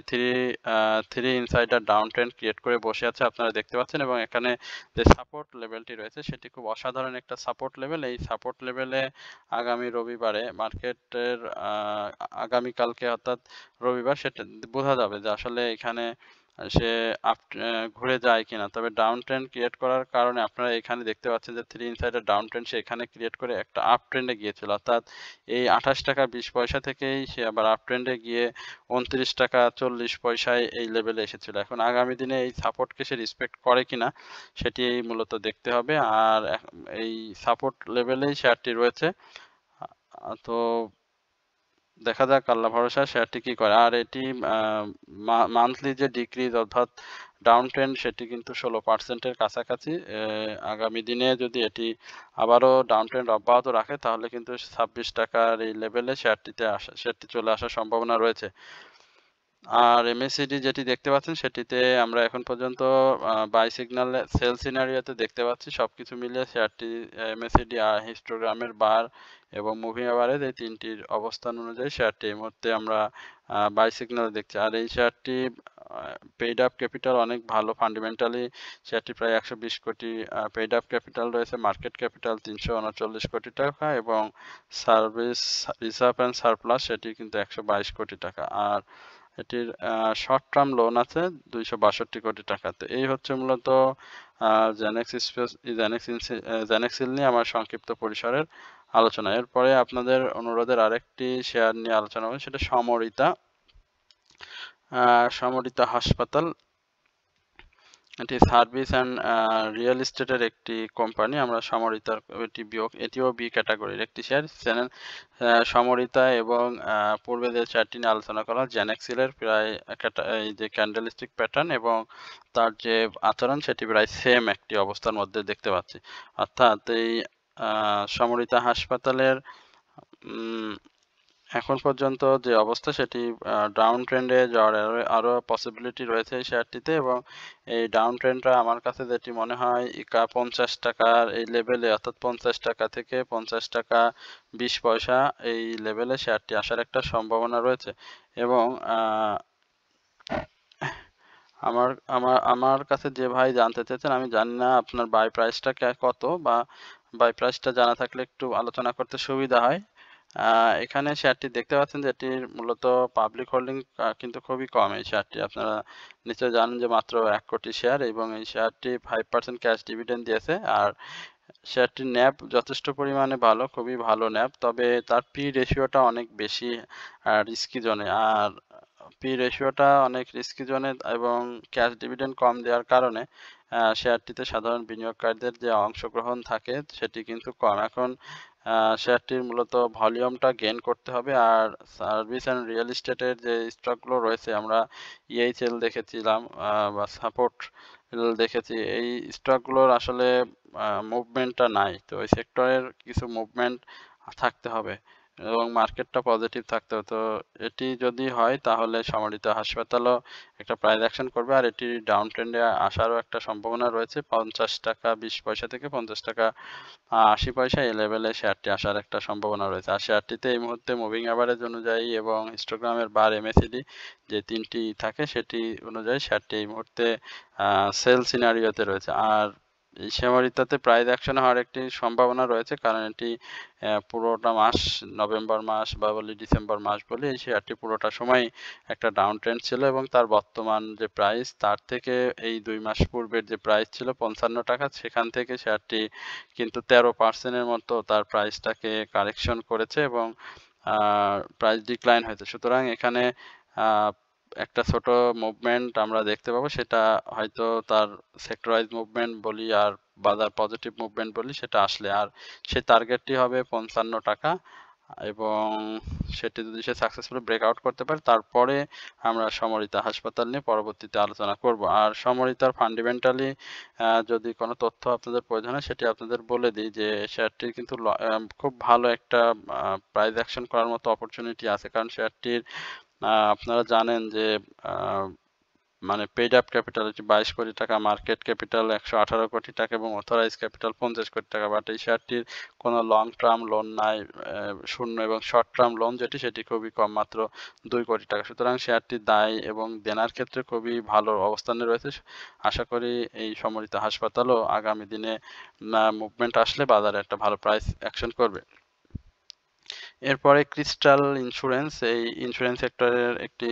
three insider down trend create করে বসে আছে আপনারা দেখতে পাচ্ছেন, এবং এখানে যে সাপোর্ট লেভেলটি রয়েছে সেটি খুব অসাধারণ একটা সাপোর্ট লেভেল। এই সাপোর্ট লেভেলে আগামী রবিবারে মার্কেটের আগামীকালকে অর্থাৎ রবিবার সেটা বোঝা যাবে যে আসলে এখানে সে ঘুরে যায় কিনা। তবে ডাউন ট্রেন্ড ক্রিয়েট করার কারণে আপনারা এখানে দেখতে পাচ্ছেন যে থ্রি ইনসাইডার ডাউন ট্রেন্ড সে এখানে ক্রিয়েট করে একটা আপ ট্রেন্ডে গিয়েছিল, অর্থাৎ এই 28 টাকা 20 পয়সা থেকেই সে আবার আপ ট্রেন্ডে গিয়ে 29 টাকা 40 পয়সায় এই লেভেলে এসেছিল। এখন আগামী দিনে এই সাপোর্টকে সে রেসপেক্ট করে কিনা সেটি মূলত দেখতে হবে। আর এই সাপোর্ট লেভেলেই শেয়ারটি রয়েছে। তো দেখা যাক, আল্লাহ ভরসা শেয়ারটি কি করে। আর এটি মান্থলি যে ডিক্রিজ অর্থাৎ ডাউন ট্রেন্ড সেটি কিন্তু 16% কাছাকাছি। আগামী দিনে যদি এটি আবারও ডাউন ট্রেন্ড অব্যাহত রাখে তাহলে কিন্তু 26 টাকার এই লেভেলে শেয়ারটি চলে আসার সম্ভাবনা রয়েছে। আর এমএসিডি যেটি দেখতে পাচ্ছেন সেটিতে আমরা এখন পর্যন্ত বাই সিগন্যাল সেল সিনারিওতে দেখতে পাচ্ছি। সবকিছু মিলিয়ে শেয়ারটি এমএসিডি হিস্টোগ্রামের বার এবং মুভিং অ্যাভারেজ এই তিনটির অবস্থান অনুযায়ী শেয়ারটি এই মুহূর্তে আমরা বাই সিগন্যাল দেখছি। আর এই শেয়ারটি পেইড আপ ক্যাপিটাল অনেক ভালো, ফান্ডামেন্টালি শেয়ারটি প্রায় 120 কোটি পেইড আপ ক্যাপিটাল রয়েছে, মার্কেট ক্যাপিটাল 339 কোটি টাকা, এবং সার্ভিস রিজার্ভ অ্যান্ড সারপ্লাস সেটি কিন্তু 122 কোটি টাকা। আর এটির শর্ট টার্ম লোন আছে 262 কোটি টাকা। তো এই হচ্ছে মূলত জেনেক্সিল নিয়ে আমার সংক্ষিপ্ত পরিসরের আলোচনা। এরপরে আপনাদের অনুরোধের আরেকটি শেয়ার নিয়ে আলোচনা হবে, সেটা সমরিতা হাসপাতাল। এটি সার্ভিস অ্যান্ড রিয়েল এস্টেটের একটি কোম্পানি। আমরা সমরিতার এটিও বি ক্যাটাগরির একটি শেয়ার। সমরিতা এবং পূর্বে যে শেয়ারটি নিয়ে আলোচনা করা জেনেক্সিলের প্রায় এই যে ক্যান্ডেলস্টিক প্যাটার্ন এবং তার যে আচরণ সেটি প্রায় সেম একটি অবস্থার মধ্যে দেখতে পাচ্ছি। অর্থাৎ এই সমরিতা হাসপাতালের এখন পর্যন্ত যে অবস্থা সেটি ডাউন ট্রেন্ডে যাওয়ার আরও পসিবিলিটি রয়েছে এই শেয়ারটিতে, এবং এই ডাউন ট্রেন্ডটা আমার কাছে যেটি মনে হয় 50 টাকার এই লেভেলে, অর্থাৎ 50 টাকা থেকে 50 টাকা 20 পয়সা এই লেভেলে শেয়ারটি আসার একটা সম্ভাবনা রয়েছে। এবং আমার আমার আমার কাছে যে ভাই জানতে চেয়েছেন, আমি জানি না আপনার বাই প্রাইসটা কত, বা বাই প্রাইসটা জানা থাকলে একটু আলোচনা করতে সুবিধা হয়। এখানে শেয়ারটি দেখতে পাচ্ছেন যে এটির মূলত পাবলিক হোল্ডিং কিন্তু খুবই কম। এই শেয়ারটি আপনারা নিশ্চয়ই জানেন যে মাত্র 1 কোটি শেয়ার, এবং এই শেয়ারটি 5% ক্যাশ ডিভিডেন্ড দিয়েছে। আর শেয়ারটির ন্যাব যথেষ্ট পরিমাণে ভালো, খুবই ভালো ন্যাব। তবে তার পি রেশিওটা অনেক বেশি রিস্কি জোনে। আর পি রেশিওটা অনেক রিস্কি জোনে এবং ক্যাশ ডিভিডেন্ড কম দেওয়ার কারণে শেয়ারটিতে সাধারণ বিনিয়োগকারীদের যে অংশগ্রহণ থাকে সেটি কিন্তু কম। এখন শেয়ারটির মূলত ভলিউমটা গেইন করতে হবে। আর সার্ভিস অ্যান্ড রিয়েল এস্টেটের যে স্টকগুলো রয়েছে আমরা ইএইচএল দেখেছিলাম বা সাপোর্ট দেখেছি। এই স্টকগুলোর আসলে মুভমেন্টটা নাই। তো এই সেক্টরের কিছু মুভমেন্ট থাকতে হবে এবং মার্কেটটা পজিটিভ থাকতে হবে। তো এটি যদি হয় তাহলে সম্মিলিত হাসপাতালও একটা প্রাইস অ্যাকশন করবে আর এটি ডাউন ট্রেন্ডে আসারও একটা সম্ভাবনা রয়েছে। 50 টাকা 20 পয়সা থেকে 50 টাকা 80 পয়সা এই লেভেলে শেয়ারটি আসার একটা সম্ভাবনা রয়েছে। আর শেয়ারটিতে এই মুহূর্তে মুভিং অ্যাভারেজ অনুযায়ী এবং হিস্টোগ্রামের বার এমএসিডি যে তিনটি থাকে সেটি অনুযায়ী শেয়ারটি এই মুহূর্তে সেল সিনারিওতে রয়েছে। আর এই শেয়ারটিতে প্রাইস অ্যাকশন হওয়ার একটি সম্ভাবনা রয়েছে কারণ এটি পুরোটা মাস নভেম্বর মাস বা বলি ডিসেম্বর মাস বলি এই শেয়ারটি পুরোটা সময় একটা ডাউন ট্রেন্ড ছিল এবং তার বর্তমান যে প্রাইস তার থেকে এই 2 মাস পূর্বের যে প্রাইস ছিল 55 টাকা সেখান থেকে শেয়ারটি কিন্তু 13% মতো তার প্রাইসটাকে কারেকশন করেছে এবং প্রাইস ডিক্লাইন হয়েছে। সুতরাং এখানে একটা ছোট মুভমেন্ট আমরা দেখতে পাবো সেটা হয়তো তার সেক্টরাইজ মুভমেন্ট বলি আর বাজার পজিটিভ মুভমেন্ট বলি সেটা আসলে আর সেই টার্গেটটি হবে 55 টাকা এবং সেটি যদি সে সাকসেসফুলি ব্রেকআউট করতে পারে তারপরে আমরা সমরিতা হাসপাতাল নিয়ে পরবর্তীতে আলোচনা করব। আর সমরিতার ফান্ডামেন্টালি যদি কোনো তথ্য আপনাদের প্রয়োজন হয় সেটি আপনাদের বলে দিই যে শেয়ারটির কিন্তু খুব ভালো একটা প্রাইস অ্যাকশন করার মতো অপরচুনিটি আছে কারণ শেয়ারটির আপনারা জানেন যে মানে পেইড আপ ক্যাপিটাল 22 কোটি টাকা, মার্কেট ক্যাপিটাল 118 কোটি টাকা এবং অথরাইজ ক্যাপিটাল 50 কোটি টাকা। বাট এই শেয়ারটির কোনো লং টার্ম লোন নাই, শূন্য এবং শর্ট টার্ম লোন যেটি সেটি খুবই কম, মাত্র 2 কোটি টাকা। সুতরাং শেয়ারটির দায় এবং দেনার ক্ষেত্রে খুবই ভালো অবস্থানে রয়েছে। আশা করি এই সমরিত হাসপাতালও আগামী দিনে মুভমেন্ট আসলে বাজারে একটা ভালো প্রাইস অ্যাকশন করবে। এরপরে ক্রিস্টাল ইন্স্যুরেন্স, এই ইন্স্যুরেন্স সেক্টরের একটি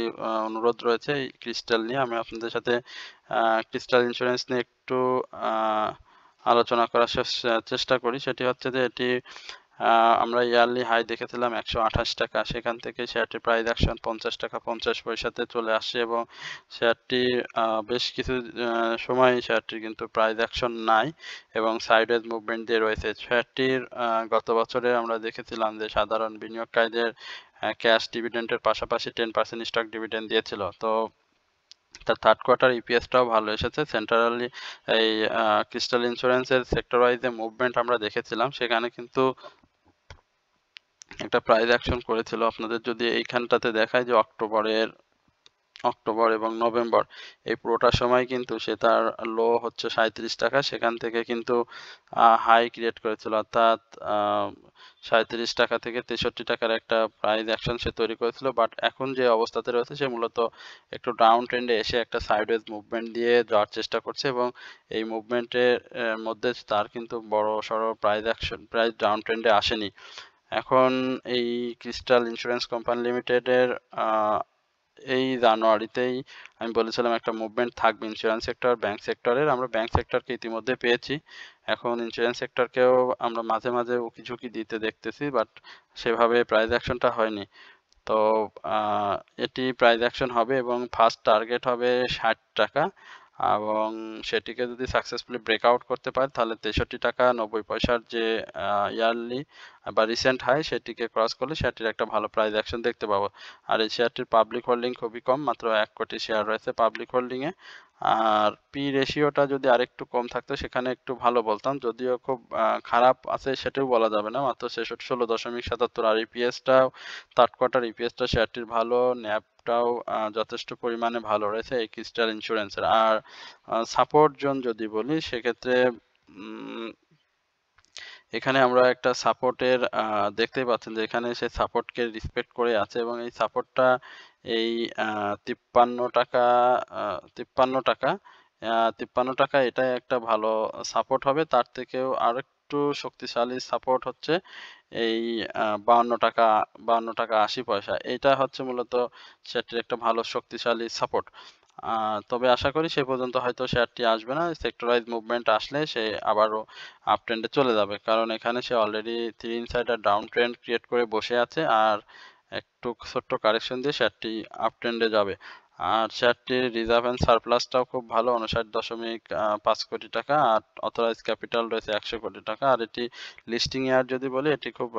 অনুরোধ রয়েছে এই ক্রিস্টাল নিয়ে। আমি আপনাদের সাথে ক্রিস্টাল ইন্স্যুরেন্স নিয়ে একটু আলোচনা করার চেষ্টা করি। সেটি হচ্ছে যে এটি আমরা ইয়ারলি হাই দেখেছিলাম 128 টাকা, সেখান থেকে শেয়ারটির প্রাইস অ্যাকশন 50 টাকা 50 পয়সাতে চলে আসছে এবং শেয়ারটি বেশ কিছু সময় শেয়ারটির কিন্তু প্রাইস অ্যাকশন নাই এবং সাইডওয়েজ মুভমেন্ট দিয়ে রয়েছে। শেয়ারটির গত বছরে আমরা দেখেছিলাম যে সাধারণ বিনিয়োগকারীদের ক্যাশ ডিভিডেন্ডের পাশাপাশি 10% স্টক ডিভিডেন্ড দিয়েছিল। তো তার থার্ড কোয়ার্টার ইপিএসটাও ভালো এসেছে। সেন্ট্রালি এই ক্রিস্টাল ইন্স্যুরেন্সের সেক্টর ওয়াইজে মুভমেন্ট আমরা দেখেছিলাম, সেখানে কিন্তু একটা প্রাইস অ্যাকশন করেছিল। আপনাদের যদি এইখানটাতে দেখায় যে অক্টোবর এবং নভেম্বর এই পুরোটা সময় কিন্তু সে তার লো হচ্ছে 37 টাকা, সেখান থেকে কিন্তু হাই ক্রিয়েট করেছিল, অর্থাৎ 37 টাকা থেকে 63 টাকার একটা প্রাইস অ্যাকশন সে তৈরি করেছিল। বাট এখন যে অবস্থাতে রয়েছে সে মূলত একটু ডাউন ট্রেন্ডে এসে একটা সাইডওয়েজ মুভমেন্ট দিয়ে যাওয়ার চেষ্টা করছে এবং এই মুভমেন্টের মধ্যে তার কিন্তু বড় সড়ো প্রাইস ডাউন ট্রেন্ডে আসেনি। এখন এই ক্রিস্টাল ইন্স্যুরেন্স কোম্পানি লিমিটেডের এই জানুয়ারিতেই আমি বলেছিলাম একটা মুভমেন্ট থাকবে ইন্স্যুরেন্স সেক্টর ব্যাংক সেক্টরের। আমরা ব্যাংক সেক্টরকে ইতিমধ্যে পেয়েছি, এখন ইন্স্যুরেন্স সেক্টরকেও আমরা মাঝে মাঝে উকি ঝুঁকি দিতে দেখতেছি, বাট সেভাবে প্রাইস অ্যাকশনটা হয়নি। তো এটি প্রাইস অ্যাকশন হবে এবং ফার্স্ট টার্গেট হবে 60 টাকা এবং সেটিকে যদি সাকসেসফুলি ব্রেকআউট করতে পারে তাহলে 63 টাকা 90 পয়সার যে ইয়ারলি বা রিসেন্ট হাই সেটিকে ক্রস করলে শেয়ারটির একটা ভালো প্রাইস অ্যাকশন দেখতে পাবো। আর এই শেয়ারটির পাবলিক হোল্ডিং খুবই কম, মাত্র 1 কোটি শেয়ার রয়েছে পাবলিক হোল্ডিংয়ে। আর পি রেশিওটা যদি আরেকটু কম থাকতো সেখানে একটু ভালো বলতাম, যদিও খুব খারাপ আছে সেটাও বলা যাবে না, মাত্র 16.77। আর ইপিএসটাও থার্ড কোয়ার্টার ইপিএসটা শেয়ারটির ভালো, ন্যাবটাও যথেষ্ট পরিমাণে ভালো রয়েছে এই ক্রিস্টাল ইন্স্যুরেন্সের। আর সাপোর্ট জোন যদি বলি সেক্ষেত্রে এখানে আমরা একটা সাপোর্টের দেখতেই পাচ্ছেন যে এখানে সে সাপোর্টকে রেসপেক্ট করে আছে এবং এই সাপোর্টটা এই 53 টাকা 53 টাকা এটাই একটা ভালো সাপোর্ট হবে। তার থেকেও আরেকটু শক্তিশালী সাপোর্ট হচ্ছে এই 52 টাকা 80 পয়সা। এটা হচ্ছে মূলত সেটির একটা ভালো শক্তিশালী সাপোর্ট। তবে আশা করি সে পর্যন্ত হয়তো শেয়ারটি আসবে না। সেক্টরাইজ মুভমেন্ট আসলে সে আবারও আপ ট্রেন্ডে চলে যাবে। কারণ এখানে সে already 3 insider down trend create করে বসে আছে। আর একটু ছোট্ট কারেকশন দিয়ে শেয়ারটি আপ ট্রেন্ডে যাবে। আর শেয়ারটির রিজার্ভ অ্যান্ড সারপ্লাসটাও খুব ভালো, ৫৯.৫ কোটি টাকা। আর অথরাইজড ক্যাপিটাল রয়েছে ১০০ কোটি টাকা। আর এটি লিস্টিং ইয়ার যদি বলি, এটি খুব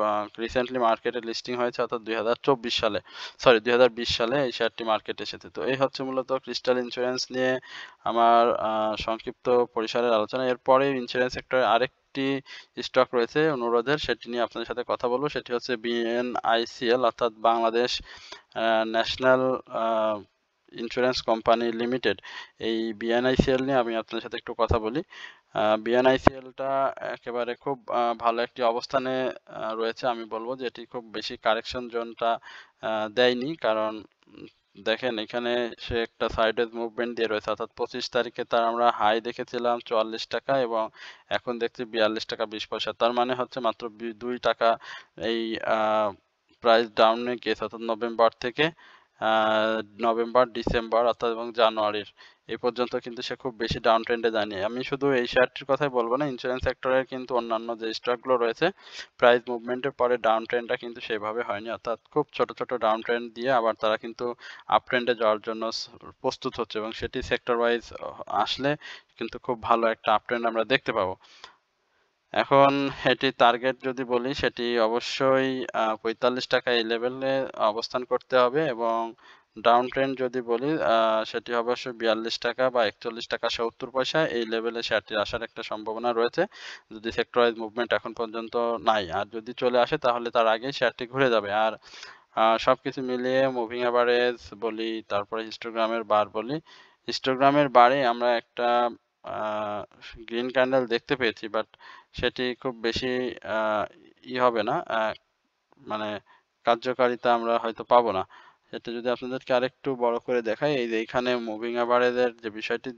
রিসেন্টলি মার্কেটে লিস্টিং হয়েছে, অর্থাৎ ২০২৪ সালে, সরি ২০২০ সালে এই শেয়ারটি মার্কেটে এসেছে। তো এই হচ্ছে মূলত ক্রিস্টাল ইন্স্যুরেন্স নিয়ে আমার সংক্ষিপ্ত পরিসরের আলোচনা। এরপরে ইন্স্যুরেন্স সেক্টরে আরেকটি স্টক রয়েছে অনুরোধের, সেটি নিয়ে আপনাদের সাথে কথা বলবো। সেটি হচ্ছে বিএনআইসিএল, অর্থাৎ Bangladesh national insurance company limited. এই বিএনআইসিএল নিয়ে আমি আপনাদের সাথে একটু কথা বলি। বিএনআইসিএলটা একেবারে খুব ভালো একটি অবস্থানে রয়েছে। আমি বলবো যে এটি খুব বেশি কারেকশন জোনটা দেয়নি, কারণ দেখেন এখানে সে একটা সাইডওয়েজ মুভমেন্ট দিয়ে রয়েছে, অর্থাৎ 25 তারিখে তার আমরা হাই দেখেছিলাম 44 টাকা এবং এখন দেখছি 42 টাকা 20 পয়সা। তার মানে হচ্ছে মাত্র 2 টাকা এই প্রাইস ডাউনে গিয়েছে, অর্থাৎ নভেম্বর, ডিসেম্বর অর্থাৎ এবং জানুয়ারির এই পর্যন্ত কিন্তু সে খুব বেশি ডাউন ট্রেন্ডে যায়নি। আমি শুধু এই শেয়ারটির কথাই বলবো না, ইন্স্যুরেন্স সেক্টরের কিন্তু অন্যান্য যে স্টকগুলো রয়েছে প্রাইস মুভমেন্টের পরে ডাউন ট্রেন্ডটা কিন্তু সেভাবে হয়নি, অর্থাৎ খুব ছোট ছোট ডাউন ট্রেন্ড দিয়ে আবার তারা কিন্তু আপ ট্রেন্ডে যাওয়ার জন্য প্রস্তুত হচ্ছে এবং সেটি সেক্টর ওয়াইজ আসলে কিন্তু খুব ভালো একটা আপ ট্রেন্ড আমরা দেখতে পাবো। এখন এটি টার্গেট যদি বলি, সেটি অবশ্যই ৪৫ টাকা এই লেভেলে অবস্থান করতে হবে এবং ডাউন ট্রেন্ড যদি বলি সেটি অবশ্যই ৪২ টাকা বা ৪১ টাকা ৭০ পয়সা এই লেভেলে শেয়ারটির আসার একটা সম্ভাবনা রয়েছে, যদি সেক্টরাইজ মুভমেন্ট এখন পর্যন্ত নাই। আর যদি চলে আসে তাহলে তার আগেই শেয়ারটি ঘুরে যাবে। আর সবকিছু মিলিয়ে মুভিং অ্যাভারেজ বলি, তারপরে হিস্টোগ্রামের বার বলি, হিস্টোগ্রামের বারে আমরা একটা গ্রিন ক্যান্ডেল দেখতে পেয়েছি, বাট সেটি খুব বেশি হবে না, মানে কার্যকারিতা আমরা হয়তো পাবো না। সেটা যদি আপনাদেরকে আরেকটু বড় করে দেখাই, এই যে এখানে মুভিং অ্যাভারেজের যে বিষয়টি,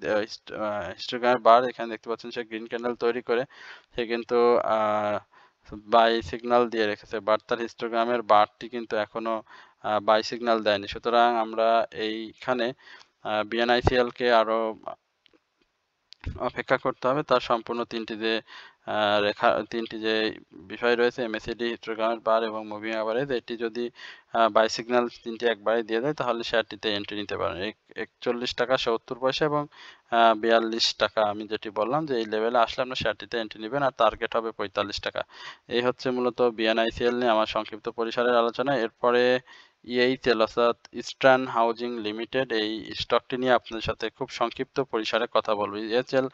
হিস্টোগ্রামের বার এখানে দেখতে পাচ্ছেন, সে গ্রিন ক্যান্ডেল তৈরি করে সে কিন্তু বাই সিগন্যাল দিয়ে রেখেছে, বাট তার হিস্টোগ্রামের বারটি কিন্তু এখনো বাই সিগন্যাল দেয়নি। সুতরাং আমরা এইখানে বিএনআইসিএল কে আরো অপেক্ষা করতে হবে। তার সম্পূর্ণ তিনটি যে বিষয় রয়েছে, এমএসিডি, হিস্টোগ্রামের বার এবং মুভিং অ্যাভারেজ, এটি যদি বাই সিগন্যাল তিনটি একবারে দিয়ে দেয় তাহলে শেয়ারটিতে এন্ট্রি নিতে পারেন। ৪১ টাকা ৭০ পয়সা এবং ৪২ টাকা আমি যেটি বললাম যে এই লেভেলে আসলে আপনার শেয়ারটিতে এন্ট্রি নেবেন, আর টার্গেট হবে ৪৫ টাকা। এই হচ্ছে মূলত বিএনআইসিএল নিয়ে আমার সংক্ষিপ্ত পরিসরের আলোচনা। এরপরে ইএইচএল, অর্থাৎ ইস্টার্ন হাউজিং লিমিটেড, এই স্টকটি নিয়ে আপনাদের সাথে খুব সংক্ষিপ্ত পরিসরে কথা বলবো। ইএইচএল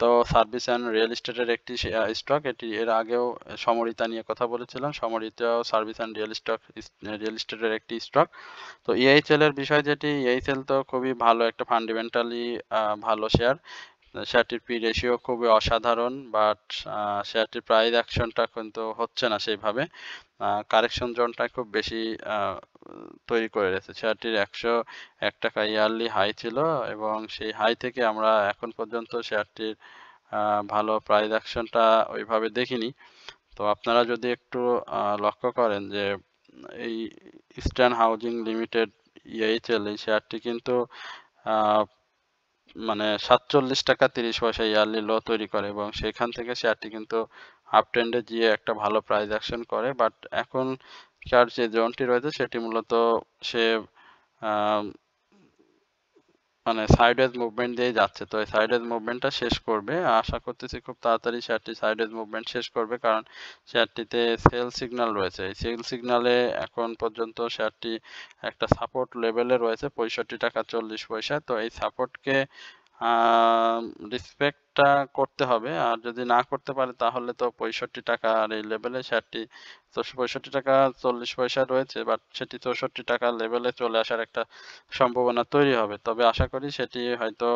তো সার্ভিস অ্যান্ড রিয়েল এস্টেটের একটি স্টক, এটি এর আগেও সমরিতা নিয়ে কথা বলেছিলাম। সমরিতাও সার্ভিস অ্যান্ড রিয়েল এস্টেটের একটি স্টক। তো ইএইচএল এর বিষয় যেটি, ইএইচএল তো খুবই ভালো একটা ফান্ডামেন্টালি ভালো শেয়ার। শেয়ারটির পি রেশিও খুবই অসাধারণ, বাট শেয়ারটির প্রাইস অ্যাকশনটা কিন্তু হচ্ছে না সেইভাবে। কারেকশন জোনটা খুব বেশি তৈরি করে রেখেছে। শেয়ারটির ১০১ টাকা ইয়ারলি হাই ছিল এবং সেই হাই থেকে আমরা এখন পর্যন্ত শেয়ারটির ভালো প্রাইস অ্যাকশনটা ওইভাবে দেখিনি। তো আপনারা যদি একটু লক্ষ্য করেন যে এই ইস্টার্ন হাউজিং লিমিটেড ইএইচএল, এই শেয়ারটি কিন্তু মানে ৪৭ টাকা ৩০ পয়সা ইয়ারলি লো তৈরি করে এবং সেখান থেকে শেয়ারটি কিন্তু আপ ট্রেন্ডে গিয়ে একটা ভালো প্রাইস অ্যাকশন করে, বাট এখন শেয়ার যে জোনটি রয়েছে সেটি মূলত সে মানে সাইডওয়েজ মুভমেন্ট দিয়ে যাচ্ছে। তো এই সাইডওয়েজ মুভমেন্টটা শেষ করবে, আশা করতেছি খুব তাড়াতাড়ি শেয়ারটি সাইডওয়েজ মুভমেন্ট শেষ করবে, কারণ শেয়ারটিতে সেল সিগন্যাল রয়েছে। এই সেল সিগন্যালে এখন পর্যন্ত শেয়ারটি একটা সাপোর্ট লেভেলে রয়েছে ৬৫ টাকা ৪০ পয়সা। তো এই সাপোর্টকে রেসপেক্টটা করতে হবে, আর যদি না করতে পারে তাহলে তো ৬৫ টাকা আর এই লেভেলে শেয়ারটি ৬৫ টাকা ৪০ পয়সা রয়েছে, বাট সেটি ৬৪ টাকা লেভেলে চলে আসার একটা সম্ভাবনা তৈরি হবে। তবে আশা করি সেটি হয়তো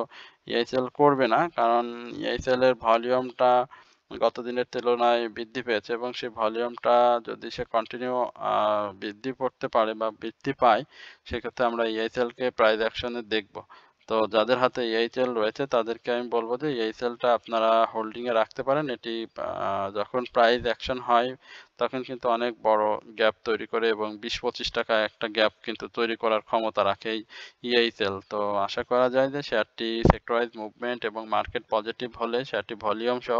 ইএইচএল করবে না, কারণ ইএইচএল এর ভলিউমটা গত দিনের তুলনায় বৃদ্ধি পেয়েছে এবং সেই ভলিউমটা যদি সে কন্টিনিউ বৃদ্ধি করতে পারে বা বৃদ্ধি পায়, সেক্ষেত্রে আমরা ইএইচএল কে প্রাইস অ্যাকশনে দেখব। তো যাদের হাতে ইএইচএল রয়েছে তাদেরকে আমি বলবো যে ইএইচএলটা আপনারা হোল্ডিংয়ে রাখতে পারেন। এটি যখন প্রাইস অ্যাকশন হয় তখন কিন্তু অনেক বড় গ্যাপ তৈরি করে এবং 20-25 টাকা একটা গ্যাপ কিন্তু তৈরি করার ক্ষমতা রাখে এই EISL। তো আশা করা যায় যে শেয়ারটি সেক্টর ওয়াইজ মুভমেন্ট এবং মার্কেট পজিটিভ হলে শেয়ারটি ভলিউম সহ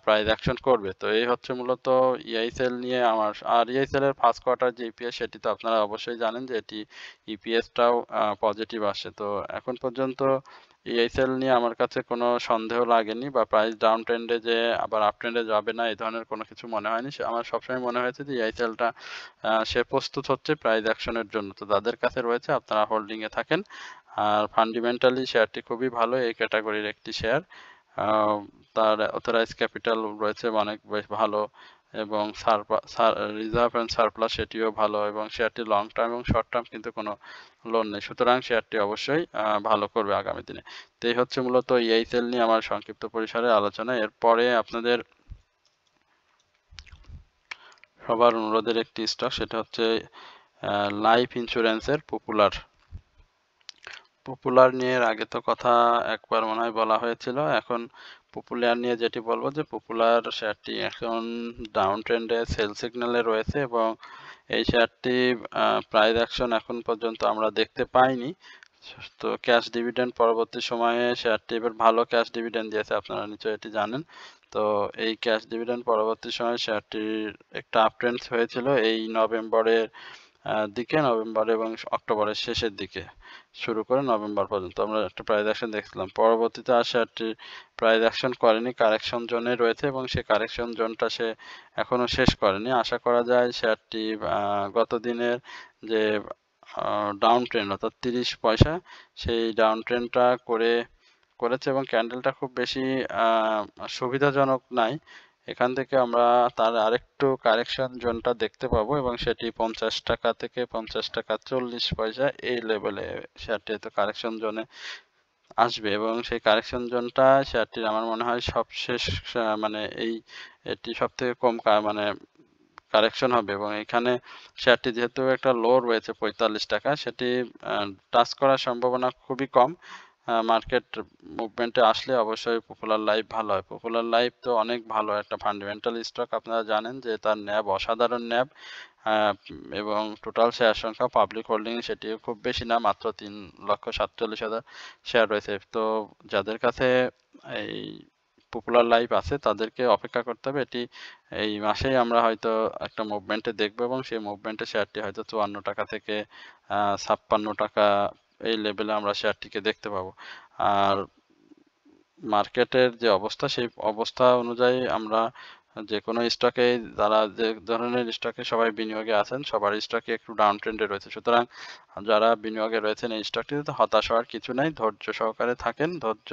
প্রাইস অ্যাকশন করবে। তো এই হচ্ছে মূলত EISL নিয়ে আমার। আর EISL এর ফার্স্ট কোয়ার্টার যে ইপিএস সেটি তো আপনারা অবশ্যই জানেন যে এটি ইপিএসটাও পজিটিভ আসে। তো এখন পর্যন্ত EISL নিয়ে আমার কাছে কোনো সন্দেহ লাগেনি বা প্রাইস ডাউন ট্রেন্ডে যে আবার আপ ট্রেন্ডে যাবে না এই ধরনের কোনো কিছু মনে হয়নি। আমার সবসময় মনে হয়েছে যে EISLটা সে প্রস্তুত হচ্ছে প্রাইস অ্যাকশনের জন্য। তো যাদের কাছে রয়েছে আপনারা হোল্ডিং এ থাকেন। আর ফান্ডামেন্টালি শেয়ারটি খুবই ভালো এই ক্যাটাগরির একটি শেয়ার। তার অথরাইজ ক্যাপিটাল রয়েছে অনেক বেশ ভালো এবং রিজার্ভ অ্যান্ড সারপ্লাস সেটিও ভালো এবং শেয়ারটি লং টার্ম এবং শর্ট টার্ম কিন্তু কোনো লোন নেই, সুতরাং শেয়ারটি অবশ্যই ভালো করবে আগামী দিনে। তো এই হচ্ছে মূলত EISL নিয়ে আমার সংক্ষিপ্ত পরিসরে আলোচনা। এরপরে আপনাদের সবার অনুরোধের একটি স্টক, সেটা হচ্ছে লাইফ ইন্স্যুরেন্সের পপুলার নিয়ে আগে তো কথা একবার মনে হয় বলা হয়েছিল। এখন পপুলার নিয়ে যেটি বলবো যে পপুলার শেয়ারটি এখন ডাউন ট্রেন্ডে সেল সিগন্যালে রয়েছে এবং এই শেয়ারটি প্রাইস অ্যাকশন এখন পর্যন্ত আমরা দেখতে পাইনি। তো ক্যাশ ডিভিডেন্ড পরবর্তী সময়ে শেয়ারটি এবার ভালো ক্যাশ ডিভিডেন্ড দিয়েছে, আপনারা নিশ্চয়ই এটি জানেন। তো এই ক্যাশ ডিভিডেন্ড পরবর্তী সময়ে শেয়ারটির একটা আপ ট্রেন্ড হয়েছিল এই নভেম্বরের নভেম্বর এবং অক্টোবরের শেষের দিকে শুরু করে নভেম্বর পর্যন্ত আমরা একটা প্রাইস অ্যাকশন দেখছিলাম। পরবর্তীতে আর শেয়ারটি প্রাইস অ্যাকশন করেনি, কারেকশন জোনে রয়েছে এবং সেই কারেকশন জোনটা সে এখনো শেষ করেনি। আশা করা যায় শেয়ারটি গত দিনের যে ডাউন ট্রেন্ড অর্থাৎ 30 পয়সা সেই ডাউন ট্রেন্ডটা করেছে এবং ক্যান্ডেলটা খুব বেশি সুবিধাজনক নাই। এখান থেকে আমরা তার আরেকটু কারেকশন জোনটা দেখতে পাবো এবং সেটি 50 টাকা থেকে 50 টাকা 40 পয়সা এই লেভেলে শেয়ারটি হয়তো কারেকশন জোনে আসবে এবং সেই কারেকশন জোনটা শেয়ারটির আমার মনে হয় সবশেষ মানে এটি সব থেকে কম মানে কারেকশন হবে এবং এখানে শেয়ারটি যেহেতু একটা লো রয়েছে 45 টাকা, সেটি টাচ করার সম্ভাবনা খুবই কম। মার্কেট মুভমেন্টে আসলে অবশ্যই পপুলার লাইফ ভালো হয়। পপুলার লাইফ তো অনেক ভালো একটা ফান্ডামেন্টাল স্টক, আপনারা জানেন যে তার ন্যাব অসাধারণ ন্যাব এবং টোটাল শেয়ার সংখ্যা পাবলিক হোল্ডিং সেটিও খুব বেশি না, মাত্র 3,47,000 শেয়ার রয়েছে। তো যাদের কাছে এই পপুলার লাইফ আছে তাদেরকে অপেক্ষা করতে হবে, এটি এই মাসেই আমরা হয়তো একটা মুভমেন্টে দেখবো এবং সেই মুভমেন্টে শেয়ারটি হয়তো 54 টাকা থেকে 56 টাকা এই লেভেলে আমরা শেয়ারটিকে দেখতে পাবো। আর মার্কেটের যে অবস্থা সেই অবস্থা অনুযায়ী আমরা যে কোনো স্টকে, যারা যে ধরনের স্টকে সবাই বিনিয়োগে আছেন সবার স্টকে একটু ডাউন ট্রেন্ডে রয়েছে, সুতরাং যারা বিনিয়োগে রয়েছেন এই স্টকটিতে হতাশ হওয়ার কিছু নাই, ধৈর্য সহকারে থাকেন। ধৈর্য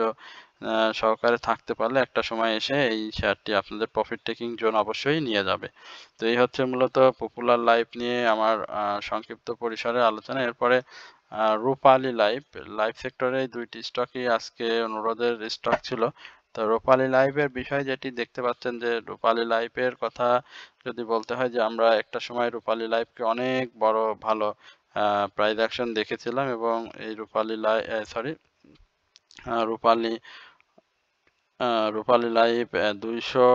সহকারে থাকতে পারলে একটা সময় এসে এই শেয়ারটি আপনাদের প্রফিট টেকিং জোন অবশ্যই নিয়ে যাবে। তো এই হচ্ছে মূলত পপুলার লাইফ নিয়ে আমার সংক্ষিপ্ত পরিসরে আলোচনা। এরপরে রূপালী লাইফ সেক্টরে এই দুইটি স্টকই আজকে অনুরোধের স্টক ছিল। তো রূপালী লাইফের বিষয় যেটি দেখতে পাচ্ছেন যে রূপালী লাইফের কথা যদি বলতে হয় যে আমরা একটা সময় রূপালী লাইফকে অনেক বড় ভালো প্রাইস অ্যাকশন দেখেছিলাম এবং এই রূপালী লাইফ 200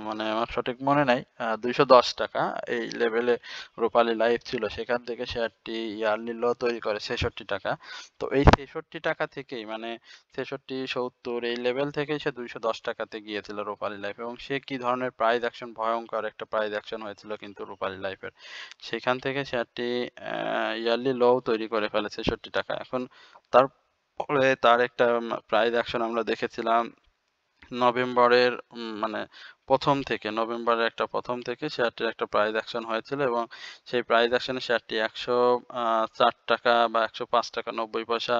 মানে আমার সঠিক মনে নাই 210 টাকা এই লেভেলে রূপালী লাইফ ছিল, সেখান থেকে শেয়ারটি ইয়ারলি লো তৈরি করে 66 টাকা। তো এই 66 টাকা থেকেই মানে 66-70 এই লেভেল থেকেই সে 210 টাকাতে গিয়েছিল রূপালী লাইফ এবং সে কি ধরনের প্রাইস অ্যাকশন, ভয়ঙ্কর একটা প্রাইস অ্যাকশন হয়েছিল কিন্তু রূপালী লাইফের। সেখান থেকে শেয়ারটি ইয়ারলি লো তৈরি করে ফেলে 66 টাকা। এখন তারপরে তার একটা প্রাইস অ্যাকশন আমরা দেখেছিলাম নভেম্বরের প্রথম থেকে শেয়ারটির একটা প্রাইস অ্যাকশন হয়েছিল এবং সেই প্রাইস অ্যাকশনে শেয়ারটি 104 টাকা বা 105 টাকা 90 পয়সা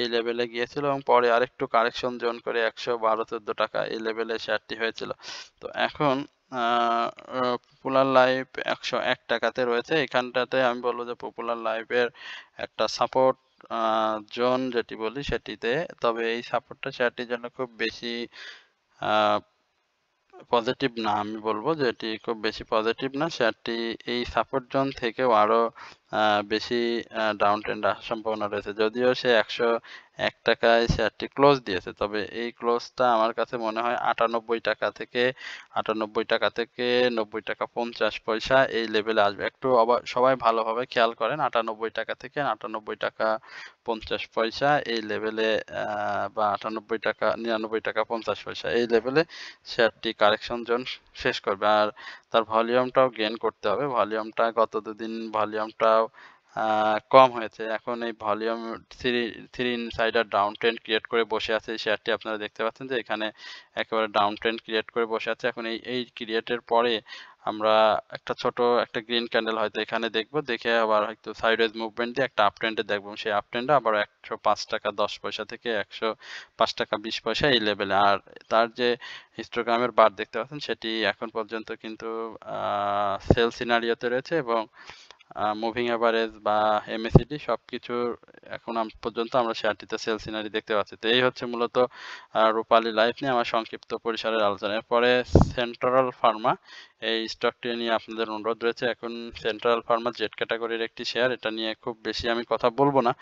এই লেভেলে গিয়েছিল এবং পরে আরেকটু কারেকশন জোন করে 112-14 টাকা এই লেভেলে শেয়ারটি হয়েছিল। তো এখন পপুলার লাইফ 101 টাকাতে রয়েছে। এখানটাতে আমি বলবো যে পপুলার লাইফের একটা সাপোর্ট জোন যেটি বলি সেটিতে, তবে এই সাপোর্টটা শেয়ারটির জন্য খুব বেশি পজিটিভ না। আমি বলবো যে এটি খুব বেশি পজিটিভ না, শেয়ারটি এই সাপোর্ট জোন থেকেও আরো বেশি ডাউন ট্রেন্ড আসার সম্ভাবনা রয়েছে। যদিও সে ১০১ টাকায় শেয়ারটি ক্লোজ দিয়েছে। তবে এই ক্লোজটা আমার কাছে মনে হয় ৳৯৮ থেকে ৳৯০.৫০ এই লেভেলে আসবে। একটু সবাই ভালোভাবে খেয়াল করেন ৳৯৮ থেকে ৳৯৮.৫০ এই লেভেলে বা ৳৯৮.৫০ এই লেভেলে শেয়ারটি কারেকশন জোন শেষ করবে। আর তার ভলিউমটাও গেইন করতে হবে। ভলিউমটা গত ২ দিন ভলিউমটাও কম হয়েছে। এখন এই volume three insider down trend create করে বসে আছে এই শেয়ারটি। আপনারা দেখতে পাচ্ছেন যে এখানে একেবারে ডাউন ট্রেন্ড ক্রিয়েট করে বসে আছে। এখন এই ক্রিয়েটের পরে আমরা ছোট একটা গ্রিন ক্যান্ডেল হয়তো এখানে দেখব। দেখে আবার হয়তো সাইডওয়েজ মুভমেন্ট দিয়ে একটা আপ ট্রেন্ডে দেখব। সেই আপ ট্রেন্ডে আবার ৳১০৫.১০ থেকে ৳১০৫.২০ এই লেভেলে। আর তার যে হিস্টোগ্রামের বার দেখতে পাচ্ছেন সেটি এখন পর্যন্ত কিন্তু সেল সিনারিওতে রয়েছে এবং মুভিং এভারেজ বা এমএসিডি সবকিছুর এখন পর্যন্ত আমরা শেয়ারটিতে সেল সিনারি দেখতে পাচ্ছি। তো এই হচ্ছে মূলত রূপালী লাইফ নিয়ে আমার সংক্ষিপ্ত পরিসরের আলোচনা। এরপরে সেন্ট্রাল ফার্মা এই স্টকটি নিয়ে আপনাদের অনুরোধ রয়েছে। এখন সেন্ট্রাল ফার্মা জেড ক্যাটাগরির একটি শেয়ার। এটা নিয়ে খুব বেশি আমি কথা বলব না।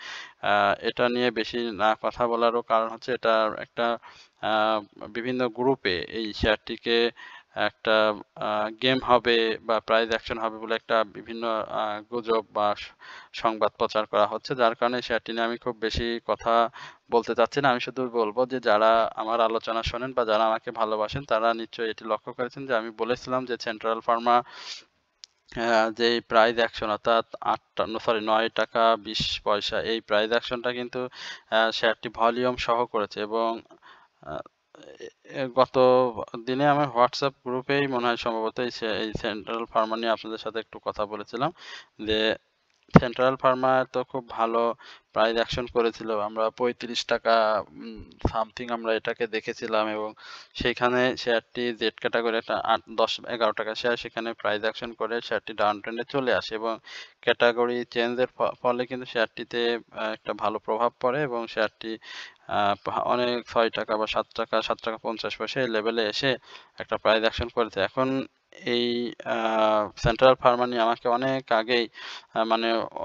এটা নিয়ে বেশি না কথা বলারও কারণ হচ্ছে এটা একটা আ বিভিন্ন গ্রুপে এই শেয়ারটিকে একটা গেম হবে বা প্রাইজ অ্যাকশন হবে বলে একটা বিভিন্ন গুজব বা সংবাদ প্রচার করা হচ্ছে। যার কারণে শেয়ারটি নিয়ে আমি খুব বেশি কথা বলতে চাচ্ছি না। আমি শুধু বলব যে যারা আমার আলোচনা শোনেন বা যারা আমাকে ভালোবাসেন তারা নিশ্চয়ই এটি লক্ষ্য করেছেন যে আমি বলেছিলাম যে সেন্ট্রাল ফার্মা যেই প্রাইজ অ্যাকশন অর্থাৎ ৳৯.২০ এই প্রাইজ অ্যাকশনটা কিন্তু শেয়ারটি ভলিউম সহ করেছে এবং আ গত দিনে আমার হোয়াটসঅ্যাপ গ্রুপেই মনে হয় সম্ভবত এই সেন্ট্রাল ফার্মা নিয়ে আপনাদের সাথে একটু কথা বলেছিলাম যে সেন্ট্রাল ফার্মা তো খুব ভালো প্রাইস অ্যাকশন করেছিল। আমরা ৳৩৫ সামথিং আমরা এটাকে দেখেছিলাম এবং সেইখানে শেয়ারটি জেড ক্যাটাগরি একটা ৳১০-১১ শেয়ার সেখানে প্রাইস অ্যাকশন করে শেয়ারটি ডাউন ট্রেন্ডে চলে আসে এবং ক্যাটাগরি চেঞ্জের ফলে কিন্তু শেয়ারটিতে একটা ভালো প্রভাব পড়ে এবং শেয়ারটি আ অনেক ৳৬ বা ৳৭, এই লেভেলে এসে একটা প্রাইস অ্যাকশন করেছে। এখন এই আ সেন্ট্রাল ফার্মা নিয়ে আমাকে অনেক আগেই মানে অ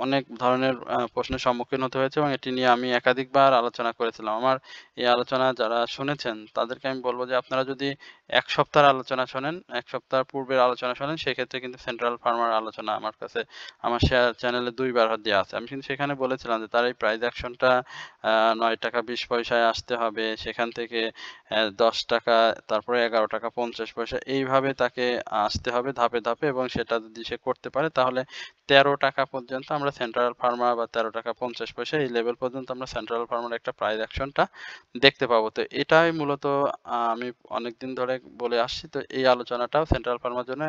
অনেক ধরনের প্রশ্নের সম্মুখীন হতে হয়েছে এবং এটি নিয়ে আমি একাধিকবার আলোচনা করেছিলাম। আমার এই আলোচনা যারা শুনেছেন তাদেরকে আমি বলব যে আপনারা যদি ১ সপ্তাহের আলোচনা শোনেন, ১ সপ্তাহ পূর্বের আলোচনা শোনেন সেক্ষেত্রে কিন্তু সেন্ট্রাল ফার্মার আলোচনা আমার কাছে আমার চ্যানেলে ২ বার দেয়া আছে। আমি কিন্তু সেখানে বলেছিলাম যে তার এই প্রাইস অ্যাকশনটা ৳৯.২০ আসতে হবে। সেখান থেকে ৳১০ তারপরে ৳১১.৫০ এইভাবে তাকে আসতে হবে ধাপে, ধাপে এবং সেটা যদি সে করতে পারে তাহলে ৳১৩ পর্যন্ত আমরা সেন্ট্রাল ফার্মা বা ৳১৩.৫০ এই লেভেল পর্যন্ত আমরা সেন্ট্রাল ফার্মার একটা প্রাইস অ্যাকশনটা দেখতে পাবো। তো এটাই মূলত আমি অনেকদিন ধরে বলে আসছি। তো এই আলোচনাটাও সেন্ট্রাল ফার্মার জন্য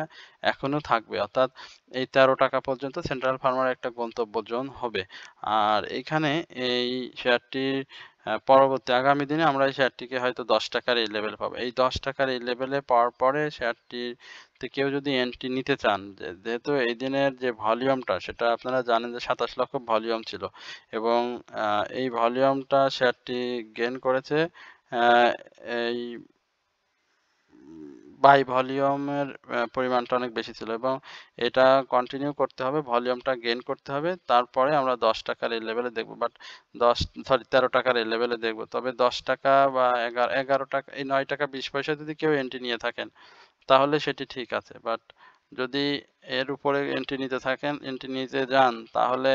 এখনো থাকবে। অর্থাৎ এই ৳১৩ পর্যন্ত সেন্ট্রাল ফার্মার একটা গন্তব্য জোন হবে। আর এইখানে এই শেয়ারটির পরবর্তী আগামী দিনে আমরা এই শেয়ারটিকে হয়তো ৳১০ এই লেভেল পাবো। এই ৳১০ এই লেভেলে পাওয়ার পরে শেয়ারটিতে কেউ যদি এন্ট্রি নিতে চান যেহেতু এই দিনের যে ভলিউমটা সেটা আপনারা জানেন যে ২৭ লক্ষ ভলিউম ছিল এবং এই ভলিউমটা শেয়ারটি গেইন করেছে আ এই বাই ভলিউমের পরিমাণটা অনেক বেশি ছিল এবং এটা কন্টিনিউ করতে হবে, ভলিউমটা গেইন করতে হবে। তারপরে আমরা ৳১০ এই লেভেলে দেখব। বাট ১০ সরি ৳১৩ এই লেভেলে দেখব। তবে ৳১০ বা ৳১১ এই ৳৯.২০ যদি কেউ এন্ট্রি নিয়ে থাকেন তাহলে সেটি ঠিক আছে। বাট যদি এর উপরে এন্ট্রি নিতে যান তাহলে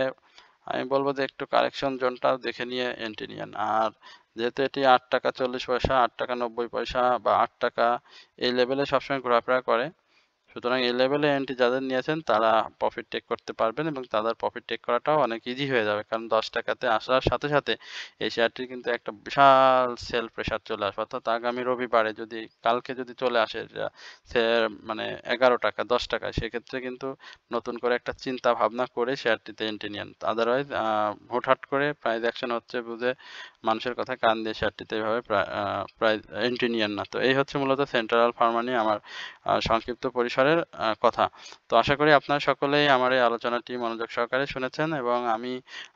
আমি বলব যে একটু কারেকশন জোনটাও দেখে নিয়ে এন্ট্রি নিয়েন। আর যেহেতু এটি ৳৮.৪০, ৳৮.৯০ বা ৳৮ এই লেভেলে সবসময় ঘোরাফেরা করে। সুতরাং এই লেভেলে এন্ট্রি যাদের নিয়েছেন তারা প্রফিট টেক করতে পারবেন এবং তাদের প্রফিট টেক করাটাও অনেক ইজি হয়ে যাবে। কারণ ৳১০ তে আসার সাথে, সাথে এই শেয়ারটির কিন্তু একটা বিশাল সেল প্রেশার চলে আসবে। অর্থাৎ আগামী রবিবারে কালকে যদি চলে আসে সে মানে ৳১১, ৳১০ সেক্ষেত্রে কিন্তু নতুন করে একটা চিন্তা ভাবনা করে শেয়ারটিতে এন্ট্রি নিয়েন। আদারওয়াইজ হুটহাট করে প্রাইস অ্যাকশন হচ্ছে বুঝে মানুষের কথায় কান দিয়ে শেয়ারটিতে এভাবে প্রাইস এন্ট্রি নিয়েন না। তো এই হচ্ছে মূলত সেন্ট্রাল ফার্মা নিয়ে আমার সংক্ষিপ্ত পরিসর পরিসরের কথা। তো আশা করি আপনারা সকলেই আমার এই আলোচনাটি মনোযোগ সহকারে শুনেছেন এবং আমি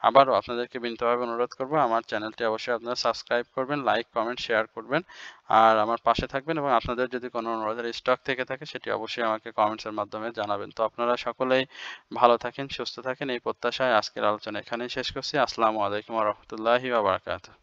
আবারও আপনাদেরকে বিনীতভাবে অনুরোধ করব আমার চ্যানেলটি অবশ্যই আপনারা সাবস্ক্রাইব করবেন, লাইক, কমেন্ট, শেয়ার করবেন। আর আমার পাশে থাকবেন এবং আপনাদের যদি কোনো অনুরোধের স্টক থেকে থাকে সেটি অবশ্যই আমাকে কমেন্টসের মাধ্যমে জানাবেন। তো আপনারা সকলেই ভালো থাকেন, সুস্থ থাকেন এই প্রত্যাশায় আজকের আলোচনা এখানেই শেষ করছি। আসসালামু আলাইকুম ওয়া রাহমাতুল্লাহি ওয়া বারাকাতুহু।